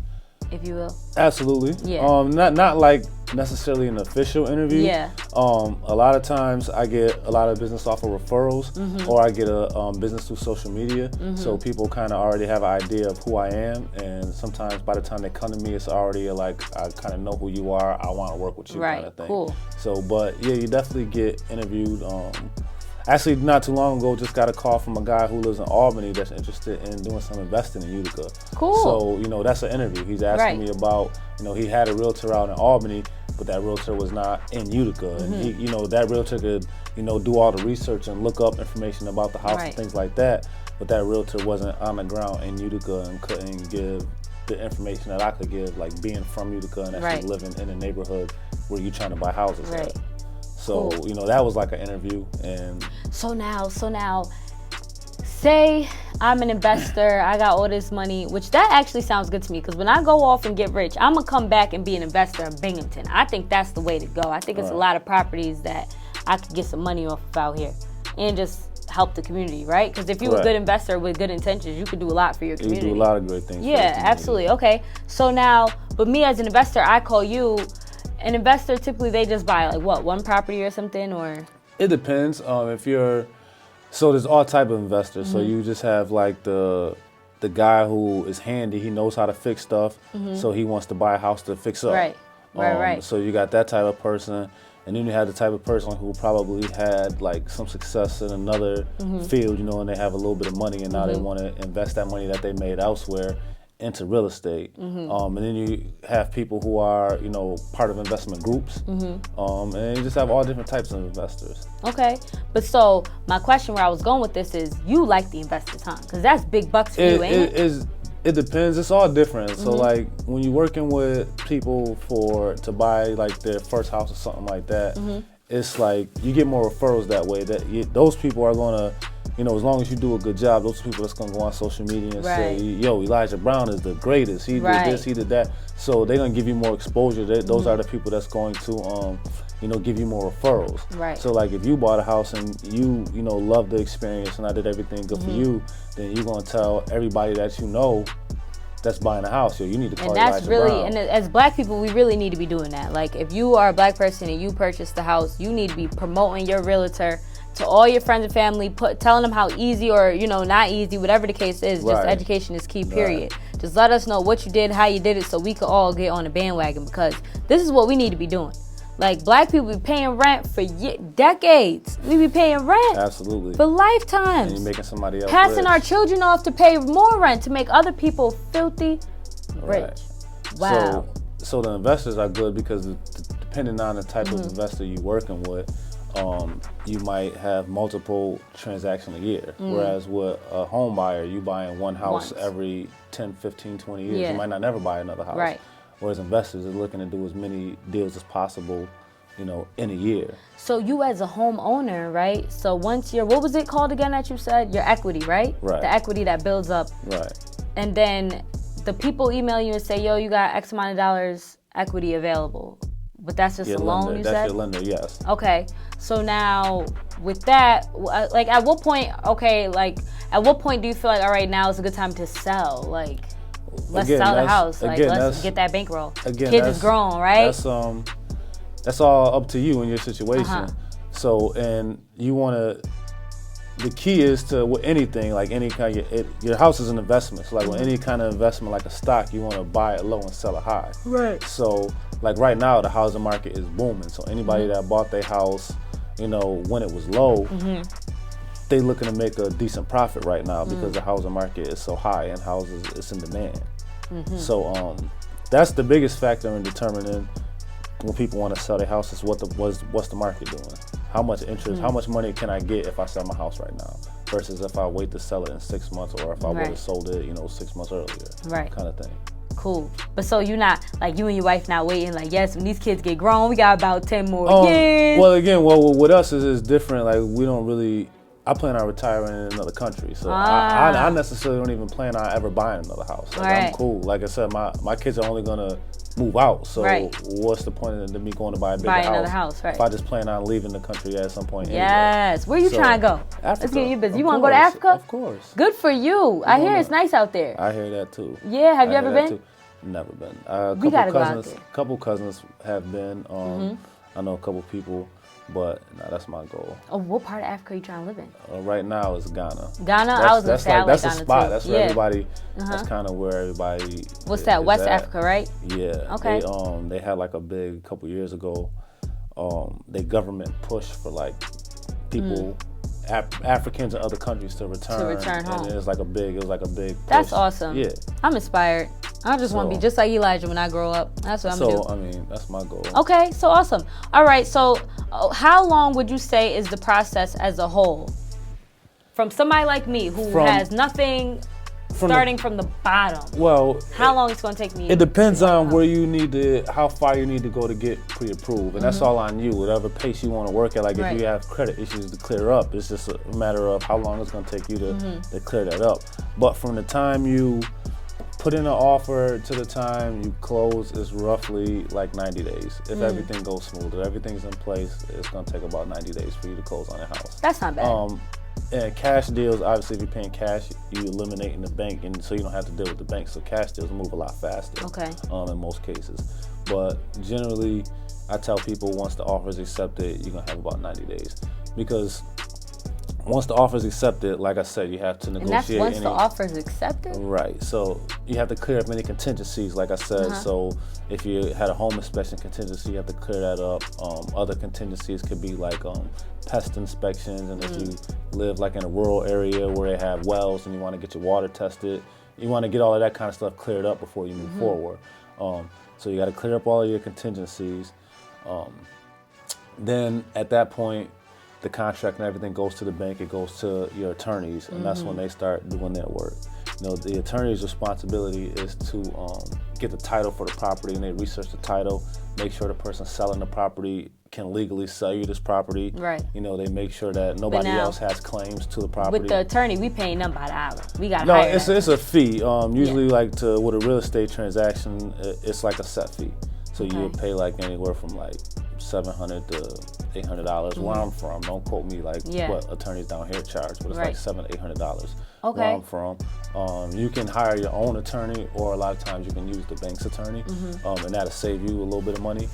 if you will? Absolutely. Yeah. Not like necessarily an official interview. Yeah. A lot of times I get a lot of business off of referrals, or I get a business through social media. So people kind of already have an idea of who I am, and sometimes by the time they come to me, it's already like I kind of know who you are. I want to work with you, kind of thing. Cool. So, but yeah, you definitely get interviewed. Actually, not too long ago, just got a call from a guy who lives in Albany that's interested in doing some investing in Utica. Cool. So, that's an interview. He's asking me about, he had a realtor out in Albany, but that realtor was not in Utica. And he, that realtor could, do all the research and look up information about the house and things like that. But that realtor wasn't on the ground in Utica and couldn't give the information that I could give, like being from Utica and actually living in a neighborhood where you're trying to buy houses at. So, that was like an interview. And So now, say I'm an investor, I got all this money, which that actually sounds good to me, because when I go off and get rich, I'm going to come back and be an investor in Binghamton. I think that's the way to go. I think it's a lot of properties that I could get some money off of out here and just help the community, right? Because if you're a good investor with good intentions, you could do a lot for your community. You do a lot of great things. Yeah, absolutely. Okay. So now, but me as an investor, I call you. An investor, typically they just buy like what, one property or something, or? It depends. So there's all type of investors. So you just have like the guy who is handy. He knows how to fix stuff. So he wants to buy a house to fix up. Right. So you got that type of person. And then you have the type of person who probably had like some success in another field, and they have a little bit of money, and now they want to invest that money that they made elsewhere into real estate. And then you have people who are, part of investment groups. And you just have all different types of investors. Okay. But so my question where I was going with this is, you like the investors, huh? Because that's big bucks for you, ain't it? It depends. It's all different. So like when you're working with people to buy like their first house or something like that, it's like you get more referrals that way. Those people are gonna, as long as you do a good job, those people that's gonna go on social media and say, yo, Elijah Brown is the greatest. He did this, he did that. So they're gonna give you more exposure. Those are the people that's going to give you more referrals. Right. So like if you bought a house and you love the experience and I did everything good for you, then you're gonna tell everybody that that's buying a house. You need to call Elijah Brown. And as black people, we really need to be doing that. Like if you are a black person and you purchased the house, you need to be promoting your realtor to all your friends and family, telling them how easy or, not easy, whatever the case is. Just education is key, period. Just let us know what you did, how you did it, so we could all get on the bandwagon, because this is what we need to be doing. Like, black people be paying rent for decades. We be paying rent. Absolutely. For lifetimes. And you're making somebody else passing rich. Our children off to pay more rent to make other people filthy rich. Wow. So the investors are good because depending on the type of investor you're working with, you might have multiple transactions a year. Whereas with a home buyer, you buying one house every 10, 15, 20 years. You might not never buy another house. Right. Whereas investors are looking to do as many deals as possible, in a year. So you as a homeowner, right? So once what was it called again that you said? Your equity, right? Right. The equity that builds up. Right. And then the people email you and say, yo, you got X amount of dollars equity available. But that's just a loan, you said? That's your lender, yes. Okay. So now with that, like at what point do you feel like, all right, now is a good time to sell? Like, let's sell the house. Like, let's get that bankroll. Kids is grown, right? That's all up to you and your situation. So, and you want to, the key is to, with anything, like any kind of, your house is an investment. So like with any kind of investment, like a stock, you want to buy it low and sell it high. Right. So like right now, the housing market is booming. So anybody that bought their house, when it was low, they looking to make a decent profit right now because the housing market is so high and houses is in demand. So that's the biggest factor in determining when people want to sell their houses, what's the market doing? How much interest, how much money can I get if I sell my house right now versus if I wait to sell it in 6 months or if I would have sold it, 6 months earlier, kind of thing. Cool. But so you're not, like, you and your wife not waiting, like, yes, when these kids get grown, we got about 10 more years. Well, again, with us is different. Like, we don't really I plan on retiring in another country, so I necessarily don't even plan on ever buying another house. Like, I'm cool. Like I said, my kids are only gonna move out, so what's the point of me going to buy a bigger house? Another house, right? If I just plan on leaving the country at some point. Yes. Where you trying to go? Africa. Let's get you busy. You want to go to Africa? Of course. Good for you. I hear it's nice out there. I hear that too. Yeah. Have you ever been? Never been. We gotta go out there. A couple cousins have been. I know a couple people. But no, that's my goal. Oh, what part of Africa are you trying to live in? Right now is Ghana. Ghana? I was going to say I like Ghana that's the spot. too. That's where everybody, that's kind of where everybody What's that, West Africa, right? Yeah. Okay. They had like a big, couple years ago, they government push for like people, Africans in other countries to return home. And it was like a big push. That's awesome. Yeah. I'm inspired. I just want to be just like Elijah when I grow up. That's what I'm doing. So, I mean, that's my goal. Okay, so awesome. All right, so how long would you say is the process as a whole? From somebody like me who has nothing, starting from the bottom. Well, how long it's going to take me? It depends on where you need to, how far you need to go to get pre-approved. And that's all on you, whatever pace you want to work at. Like if you have credit issues to clear up, it's just a matter of how long it's going to take you to clear that up. But from the time you put in an offer to the time you close is roughly like 90 days. If everything goes smooth, if everything's in place, it's gonna take about 90 days for you to close on your house. That's not bad. And cash deals, obviously if you're paying cash, you eliminate in the bank, and so you don't have to deal with the bank, so cash deals move a lot faster in most cases. But generally, I tell people once the offer is accepted, you're gonna have about 90 days. Because once the offer is accepted, like I said, you have to negotiate. And that's once the offer is accepted? Right. So you have to clear up any contingencies, like I said. So if you had a home inspection contingency, you have to clear that up. Other contingencies could be like pest inspections, and if you live like in a rural area where they have wells and you want to get your water tested, you want to get all of that kind of stuff cleared up before you move forward. So you got to clear up all of your contingencies. Then at that point, the contract and everything goes to the bank, it goes to your attorneys, and that's when they start doing their work. You know, the attorney's responsibility is to get the title for the property, and they research the title, make sure the person selling the property can legally sell you this property. Right. You know, they make sure that nobody else has claims to the property. With the attorney, we paying them by the hour. We got no, it's a fee. Usually, like with a real estate transaction, it's like a set fee. So you would pay like anywhere from like $700 to $800 where I'm from. Don't quote me like what attorneys down here charge, but it's like $700 to $800 where I'm from. You can hire your own attorney, or a lot of times you can use the bank's attorney, and that'll save you a little bit of money.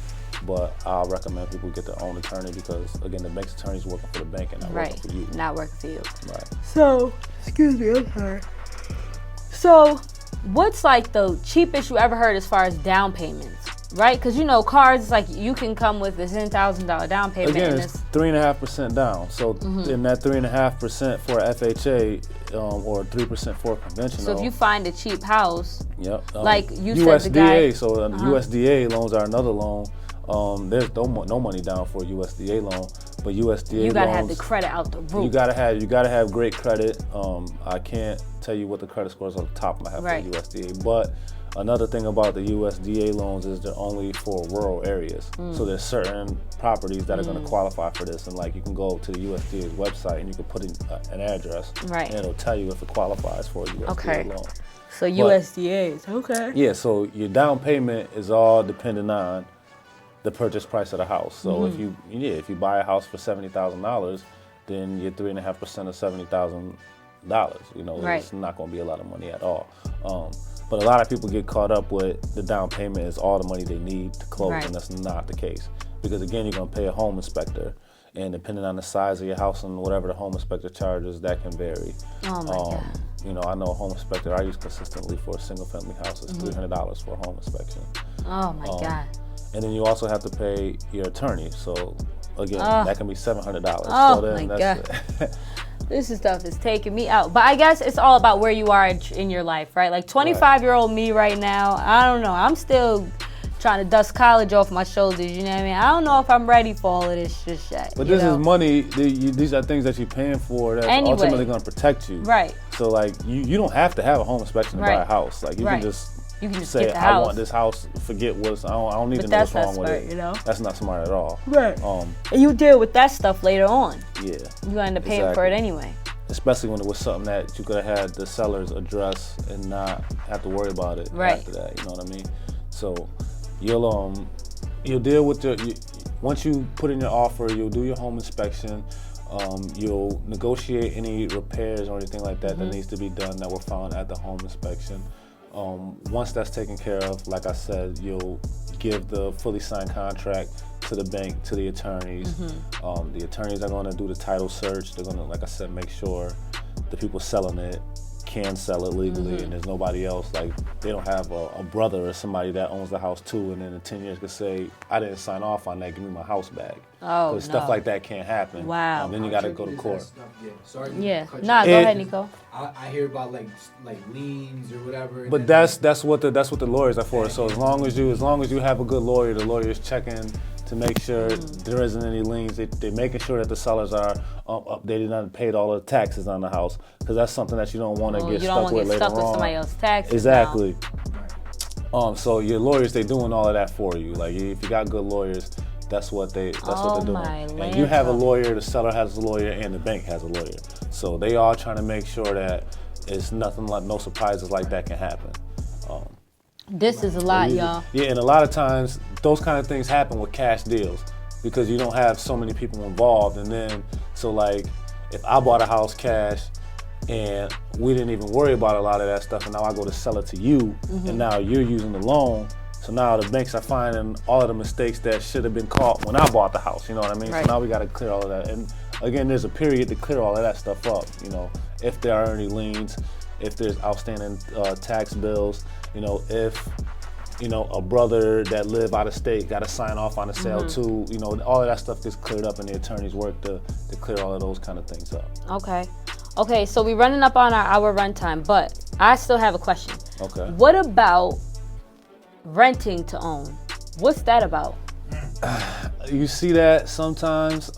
But I'll recommend people get their own attorney because, again, the bank's attorney's working for the bank and not working for you. Not working for you. Right. So, excuse me, I'm sorry. So, what's like the cheapest you ever heard as far as down payments? Right, because you know cars, it's like you can come with a $10,000 down payment. Again, it's 3.5% down. So in that 3.5% for FHA or 3% for conventional. So if you find a cheap house, like you USDA, said, the guy. So USDA loans are another loan. There's no money down for a USDA loan, but USDA you gotta loans, have the credit out the roof. You gotta have great credit. I can't tell you what the credit score is on the top of my head for USDA, but another thing about the USDA loans is they're only for rural areas. So there's certain properties that are going to qualify for this, and like you can go to the USDA's website and you can put in an address, and it'll tell you if it qualifies for a USDA loan. So USDA's Yeah, so your down payment is all dependent on the purchase price of the house. So if you buy a house for $70,000, then your 3.5% of $70,000. You know, it's not going to be a lot of money at all. But a lot of people get caught up with the down payment is all the money they need to close, and that's not the case. Because again, you're going to pay a home inspector, and depending on the size of your house and whatever the home inspector charges, that can vary. Oh my God. You know, I know a home inspector I use consistently for a single family house is $300 for a home inspection. Oh my God. And then you also have to pay your attorney. So again, that can be $700. Oh so then my God. This stuff is taking me out. But I guess it's all about where you are in your life, right? Like 25-year-old me right now, I don't know. I'm still trying to dust college off my shoulders, you know what I mean? I don't know if I'm ready for all of this just yet. But this is money. These are things that you're paying for that's ultimately going to protect you. Right. So like you don't have to have a home inspection to buy a house. Like you can just You can just say, get the house. I want this house. Forget what's. I don't need But to know what's that's wrong not with smart, it. you know? That's not smart at all. Right. And you deal with that stuff later on. Yeah. You gonna end up paying for it anyway. Especially when it was something that you could have had the sellers address and not have to worry about it after that. You know what I mean? So you'll deal with once you put in your offer, you'll do your home inspection. You'll negotiate any repairs or anything like that that needs to be done that were found at the home inspection. Once that's taken care of, like I said, you'll give the fully signed contract to the bank, to the attorneys. The attorneys are going to do the title search. They're going to, like I said, make sure the people selling it can sell it legally and there's nobody else, like they don't have a brother or somebody that owns the house too and then in 10 years could say, I didn't sign off on that, give me my house back. Oh, no. Stuff like that can't happen. Wow. Then you got to go to court. Sorry. Yeah. Nah, go ahead, Nico. I hear about like liens or whatever. But that's what the lawyers are for. So as long as you have a good lawyer, the lawyer is checking to make sure there isn't any liens. They're making sure that the sellers are updated and paid all the taxes on the house, because that's something that you don't want to get stuck with later on. With somebody else's taxes. Exactly. So your lawyers, they're doing all of that for you. Like if you got good lawyers, that's what they're doing. And you have a lawyer, the seller has a lawyer, and the bank has a lawyer. So they are trying to make sure that it's nothing like no surprises like that can happen. This is a lot, y'all. Yeah, and a lot of times those kind of things happen with cash deals because you don't have so many people involved. And then, so like if I bought a house cash and we didn't even worry about a lot of that stuff, and now I go to sell it to you, and now you're using the loan, so now the banks are finding all of the mistakes that should have been caught when I bought the house, you know what I mean? Right. So now we got to clear all of that. And again, there's a period to clear all of that stuff up, you know, if there are any liens, if there's outstanding tax bills, you know, if, you know, a brother that live out of state got to sign off on the sale too, you know, all of that stuff gets cleared up and the attorneys work to clear all of those kind of things up. Okay, so we're running up on our hour runtime, but I still have a question. Okay. What about renting to own? What's that about? You see that sometimes,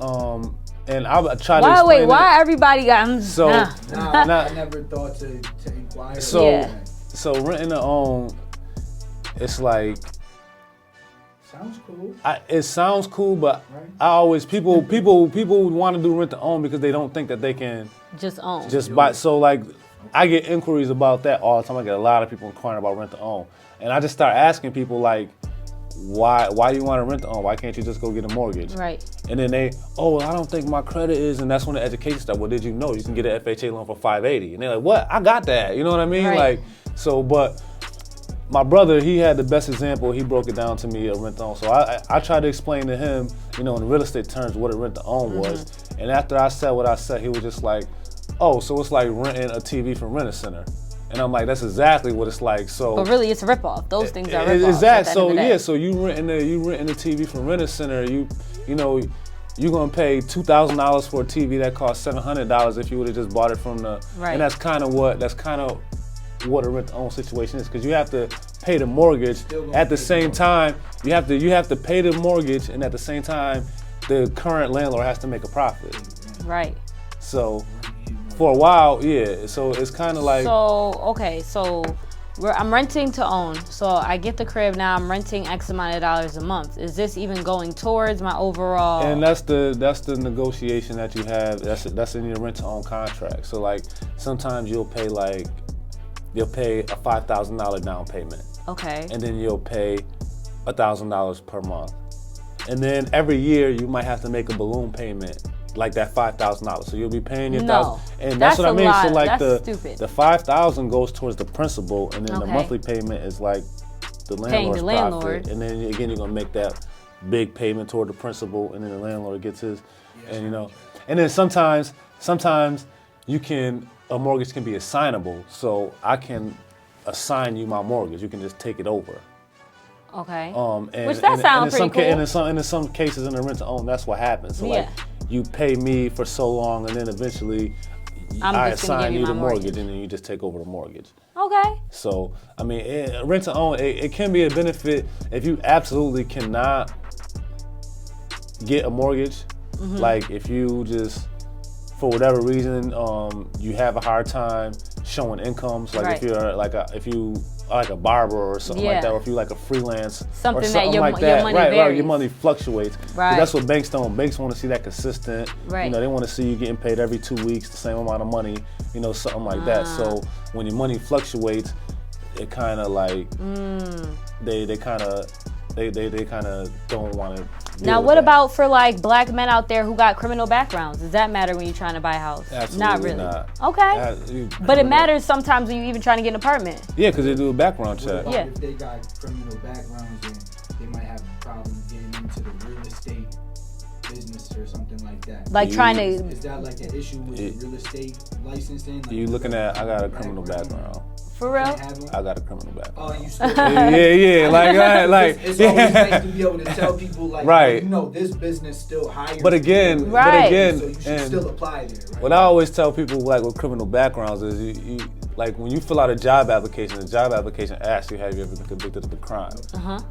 and I try to explain why everybody got I never thought to inquire. So renting to own, it's like, sounds cool. It sounds cool, but I always people want to do rent to own because they don't think that they can just own. Just buy. So like, I get inquiries about that all the time. I get a lot of people inquiring about rent to own, and I just start asking people like, why do you want to rent to own? Why can't you just go get a mortgage? Right. And then I don't think my credit is, and that's when the education starts. Well, did you know you can get an FHA loan for $580? And they're like, what? I got that. You know what I mean? Right. Like, so, but my brother, he had the best example. He broke it down to me, a rent to own. So I tried to explain to him, you know, in real estate terms, what a rent to own was. And after I said what I said, he was just like, oh, so it's like renting a TV from Rent-A-Center. And I'm like, that's exactly what it's like. So, but really, it's a ripoff. Those things are ripoffs. Exactly. So yeah, so you renting the TV from Rent-A-Center. You know, you're gonna pay $2,000 for a TV that costs $700 if you would have just bought it from the. Right. And that's kind of what a rent-to-own situation is, because you have to pay the mortgage at the same time. You have to pay the mortgage, and at the same time, the current landlord has to make a profit. Right. So for a while, yeah. So it's kind of like. So I'm renting to own. So I get the crib now. I'm renting X amount of dollars a month. Is this even going towards my overall? And that's the negotiation that you have. That's in your rent-to-own contract. So like sometimes you'll pay a $5,000 down payment. Okay. And then you'll pay $1,000 per month. And then every year you might have to make a balloon payment, like that $5,000. So you'll be paying your $1,000. And that's what I mean. Lot. So like that's the stupid. The $5,000 goes towards the principal, and then the monthly payment is like the landlord's profit. And then again, you're gonna make that big payment toward the principal, and then the landlord gets his. And you know, and then sometimes a mortgage can be assignable. So I can assign you my mortgage. You can just take it over. Okay. Which sounds pretty cool. And in some cases in the rent to own, that's what happens. So like you pay me for so long, and then eventually I assign you the mortgage, and then you just take over the mortgage. Okay. So I mean, rent to own, it can be a benefit if you absolutely cannot get a mortgage. Like if you just, for whatever reason, you have a hard time showing incomes, like if you're like a barber or something like that, or if you like a freelance something or something that your like that, money right, varies. your money fluctuates. Right. That's what banks don't. Banks want to see that consistent. Right. You know, they want to see you getting paid every 2 weeks, the same amount of money. You know, something like that. So when your money fluctuates, it kind of like they kind of don't want to. Now, what about for like black men out there who got criminal backgrounds? Does that matter when you're trying to buy a house? Absolutely not really. not. Okay. But it matters sometimes when you're even trying to get an apartment. Yeah, because they do a background check. Yeah. If they got criminal backgrounds, then they might have problems getting into the real estate business or something like that. Like trying to. Is that like an issue with the real estate licensing? Like You looking at? I got a criminal background. For real? I got a criminal background. Oh, you still yeah. Like it's always nice to be able to tell people like, right. You know, this business still hires. But again, people, so you should still apply there. Right? What I always tell people like with criminal backgrounds is you like when you fill out a job application, the job application asks you have you ever been convicted of a crime.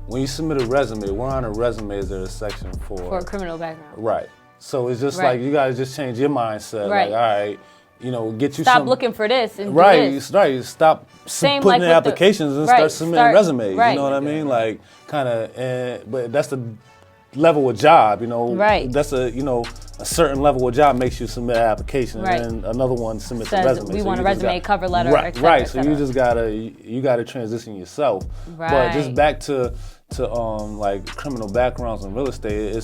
When you submit a resume, where on a resume is there a section for a criminal background? Right. So it's just like you gotta just change your mindset. Right. Like, all right, you know, get you Stop looking for this and right, do this. right. Stop Same putting like in applications and start submitting resumes. Right. You know what I mean? Like, kind of. But that's the level of job. You know. Right. That's a certain level of job makes you submit an application, Right. and then another one submits Says a resume. we So want you a just resume, cover letter, right, et cetera, right. et So cetera. you just gotta transition yourself. Right. But just back to like criminal backgrounds in real estate.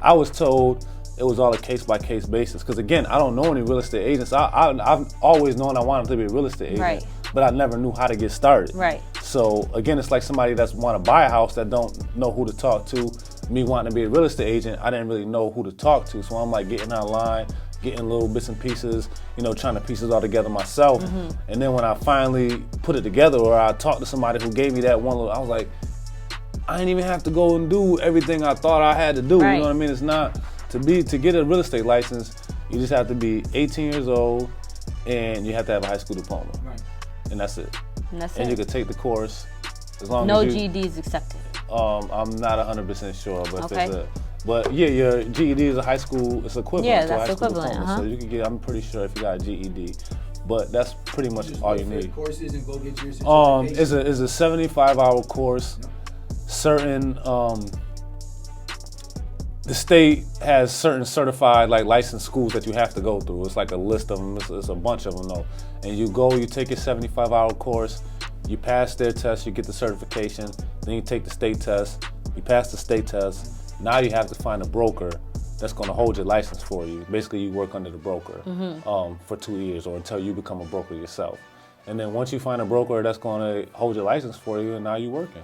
I was told it was all a case-by-case basis. Because again, I don't know any real estate agents. I've always known I wanted to be a real estate agent, Right. but I never knew how to get started. Right. So again, it's like somebody that's want to buy a house that don't know who to talk to. Me wanting to be a real estate agent, I didn't really know who to talk to. So I'm like getting online, getting little bits and pieces, trying to piece it all together myself. And then when I finally put it together, or I talked to somebody who gave me that one little, I was like, I didn't even have to go and do everything I thought I had to do. Right. You know what I mean? It's not to get a real estate license. You just have to be 18 years old, and you have to have a high school diploma, and that's it. And you can take the course as long no as you. GED is accepted. I'm not 100% sure, but Okay. but yeah, your GED is a high school. It's equivalent Yeah, to a that's high school equivalent, diploma. So you can get. I'm pretty sure if you got a GED, but that's pretty much Just all wait you for the need. courses and go get your certification. It's a 75-hour course. Certain the state has certain certified like licensed schools that you have to go through. It's like a list of them. It's a bunch of them though. And you take your 75-hour course. You pass their test. You get the certification. Then you take the state test. You pass the state test. Now you have to find a broker that's going to hold your license for you. Basically, you work under the broker for 2 years or until you become a broker yourself. And then once you find a broker that's going to hold your license for you, and now you're working.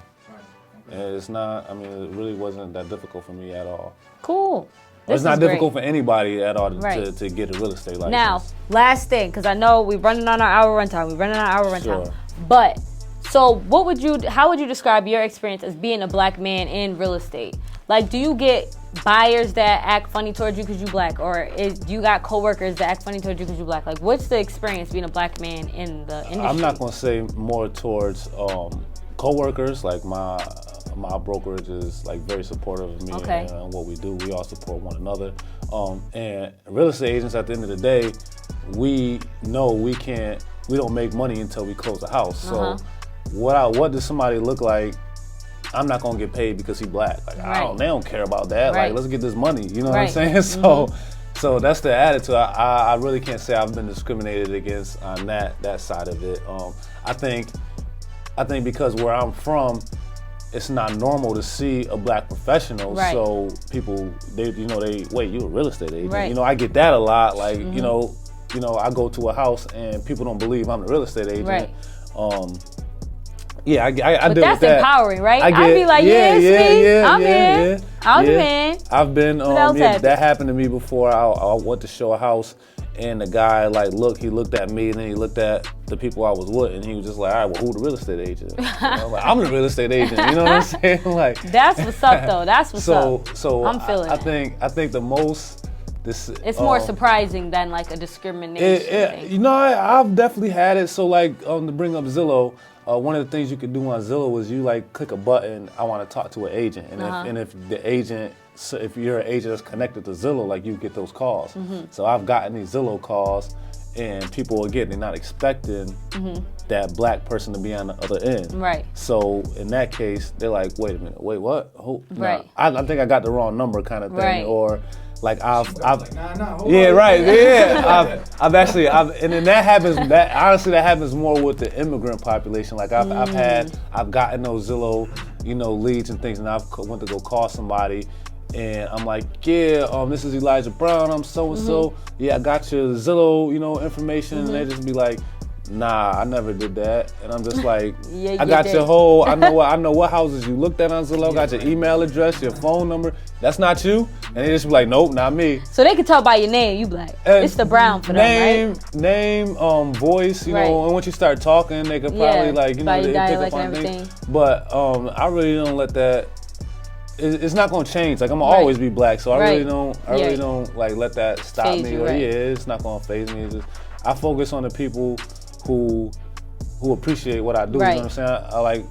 And it's not, it really wasn't that difficult for me at all. Cool. It's not difficult for anybody at all Right. to get a real estate license. Now, last thing, because I know we're running on our hour runtime. Sure. But, so how would you describe your experience as being a black man in real estate? Like, do you get buyers that act funny towards you because you black? Or do you got coworkers that act funny towards you because you black? Like, what's the experience being a black man in the industry? I'm not going to say more towards coworkers. Like my brokerage is like very supportive of me and what we do. We all support one another. And real estate agents, at the end of the day, we know we don't make money until we close the house. So what does somebody look like? I'm not gonna get paid because he black. Like they don't care about that. Right. Like, let's get this money. You know what I'm saying? So that's the attitude. I really can't say I've been discriminated against on that side of it. I think because where I'm from, it's not normal to see a black professional. Right. So people, they wait, you a real estate agent? Right. I get that a lot. Like, I go to a house and people don't believe I'm a real estate agent. Right. Yeah, I but deal with that. that's empowering, right? I'd be like, I'm in. I'm in. I've been, else happened? that happened to me before. I went to show a house, and the guy, he looked at me, and then he looked at the people I was with, and he was just like, all right, well, who the real estate agent? I'm like, I'm the real estate agent, you know what I'm saying? Like, that's what's up, though. That's what's up. So I'm feeling it. I think the most... It's more surprising than like a discrimination thing. I've definitely had it. So to bring up Zillow, one of the things you could do on Zillow was you click a button, I want to talk to an agent. And if the agent, if you're an agent that's connected to Zillow, you get those calls. So I've gotten these Zillow calls, and people, again, they're not expecting that black person to be on the other end. Right. So in that case, they're like, wait a minute, wait, what? Right. I think I got the wrong number kind of thing. Right. Or like I've Like, nah, hold yeah, on. right, yeah. and then that happens more with the immigrant population. Like I've gotten those Zillow, leads and things, and I've went to go call somebody, and I'm like, yeah, this is Elijah Brown, I'm so and so. Yeah, I got your Zillow, information, and they just be like, nah, I never did that. And I'm just like, Yeah, I got your whole, I know what houses you looked at on Zillow, got your email address, your phone number. That's not you? And they just be like, nope, not me. So they can tell by your name, you be like, it's the Brown for them, right? Name, voice, Right. and once you start talking, they could probably they pick up on things. But I really don't let that, it's not gonna change. Like I'm gonna always be black, so I really don't like let that stop Phase me. you, Or right. it's not gonna phase me. It's just, I focus on the people who appreciate what I do. Right. You know what I'm saying?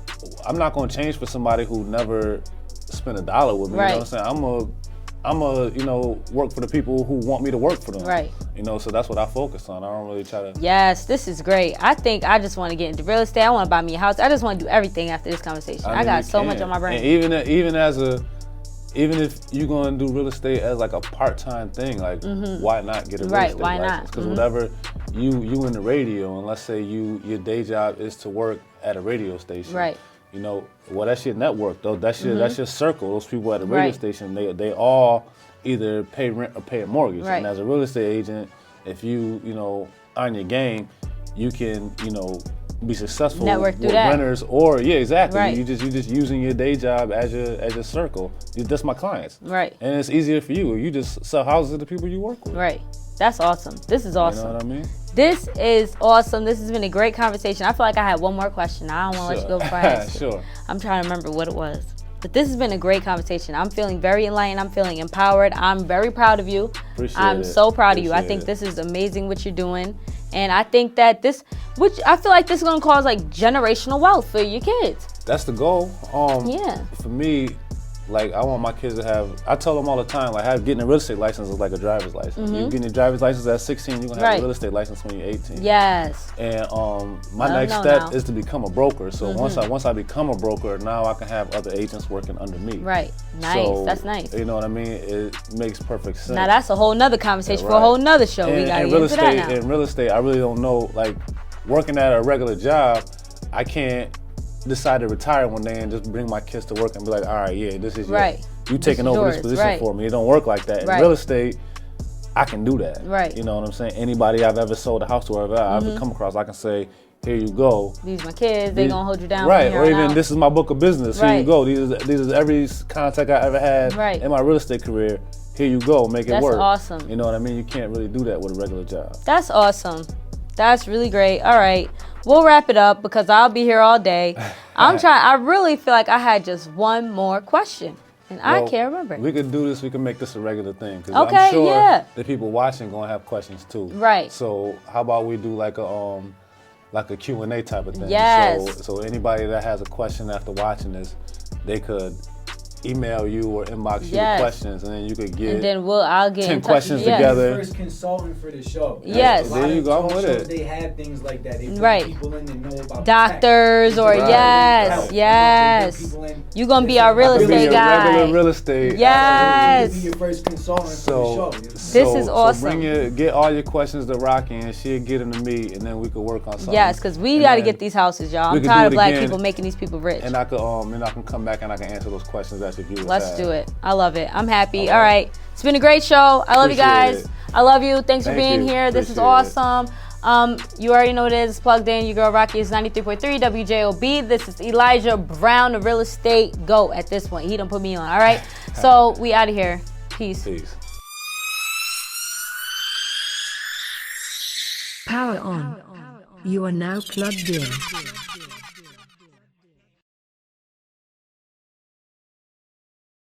I'm not gonna change for somebody who never spent $1 with me. Right. You know what I'm saying? I'm a work for the people who want me to work for them. Right. So that's what I focus on. I don't really try to. Yes, this is great. I think I just want to get into real estate. I want to buy me a house. I just want to do everything after this conversation. I got so much on my brain. And even if you're going to do real estate as like a part-time thing, like why not get a real estate why license? not? Because whatever you in the radio, and let's say your day job is to work at a radio station. Right. That's your network though. That's your circle. Those people at the radio station, they all either pay rent or pay a mortgage. Right. And as a real estate agent, if you on your game, you can be successful Network with through that. renters, or exactly. Right. You just using your day job as your circle. That's my clients. Right. And it's easier for you. You just sell houses to the people you work with. Right. That's awesome. This is awesome. You know what I mean? This is awesome. This has been a great conversation. I feel like I had one more question. I don't want to let you go before I ask it. Sure. I'm trying to remember what it was. But this has been a great conversation. I'm feeling very enlightened. I'm feeling empowered. I'm very proud of you. I'm so proud of you. I think this is amazing what you're doing. And I think that I feel like this is going to cause like generational wealth for your kids. That's the goal. Yeah. For me, like I want my kids to have. I tell them all the time, like getting a real estate license is like a driver's license. You getting your driver's license at 16, you're gonna have a real estate license when you're 18. Yes. And my next step is to become a broker. So once I become a broker, now I can have other agents working under me. Right. Nice. So, that's nice. You know what I mean? It makes perfect sense. Now that's a whole nother conversation for a whole nother show. We gotta get into that now. In real estate, I really don't know. Like working at a regular job, I can't decide to retire one day and just bring my kids to work and be like, all right, yeah, this is you taking over this position for me. It don't work like that. In real estate, I can do that. Right. You know what I'm saying? Anybody I've ever sold a house to or I've ever come across, I can say, here you go. These my kids, they gonna hold you down. Right, or even this is my book of business. Here you go. These is every contact I ever had in my real estate career. Here you go, make it work. That's awesome. You know what I mean? You can't really do that with a regular job. That's awesome. That's really great. All right. We'll wrap it up because I'll be here all day. I really feel like I had just one more question. And I can't remember. We could do this. We can make this a regular thing. Cause Okay, I'm sure yeah. the people watching gonna have questions too. Right. So how about we do like a Q&A type of thing? Yes. So anybody that has a question after watching this, they could email you or inbox you the questions, and then you could get. And then I'll get 10 questions together. First consultant for the show. Yes. There you go. I'm with it. They have things like that. They put people in that know about doctors or yes. You're gonna be our real estate guy. Regular real estate. Yes. Be your first consultant for the show. This is awesome. So get all your questions to Rocky, and she'll get them to me, and then we could work on something. Yes, because we got to get these houses, y'all. I'm tired of black people making these people rich. And I can come back and I can answer those questions that your viewers Let's have. do it. I love it. I'm happy. All right. It's been a great show. I love you guys. I love you. Thanks for being here. This is awesome. You already know what it is. It's plugged in. Your girl Rocky is 93.3 WJOB. This is Elijah Brown, the real estate GOAT at this point. He done put me on. All right. So we out of here. Peace. Power on. You are now plugged in.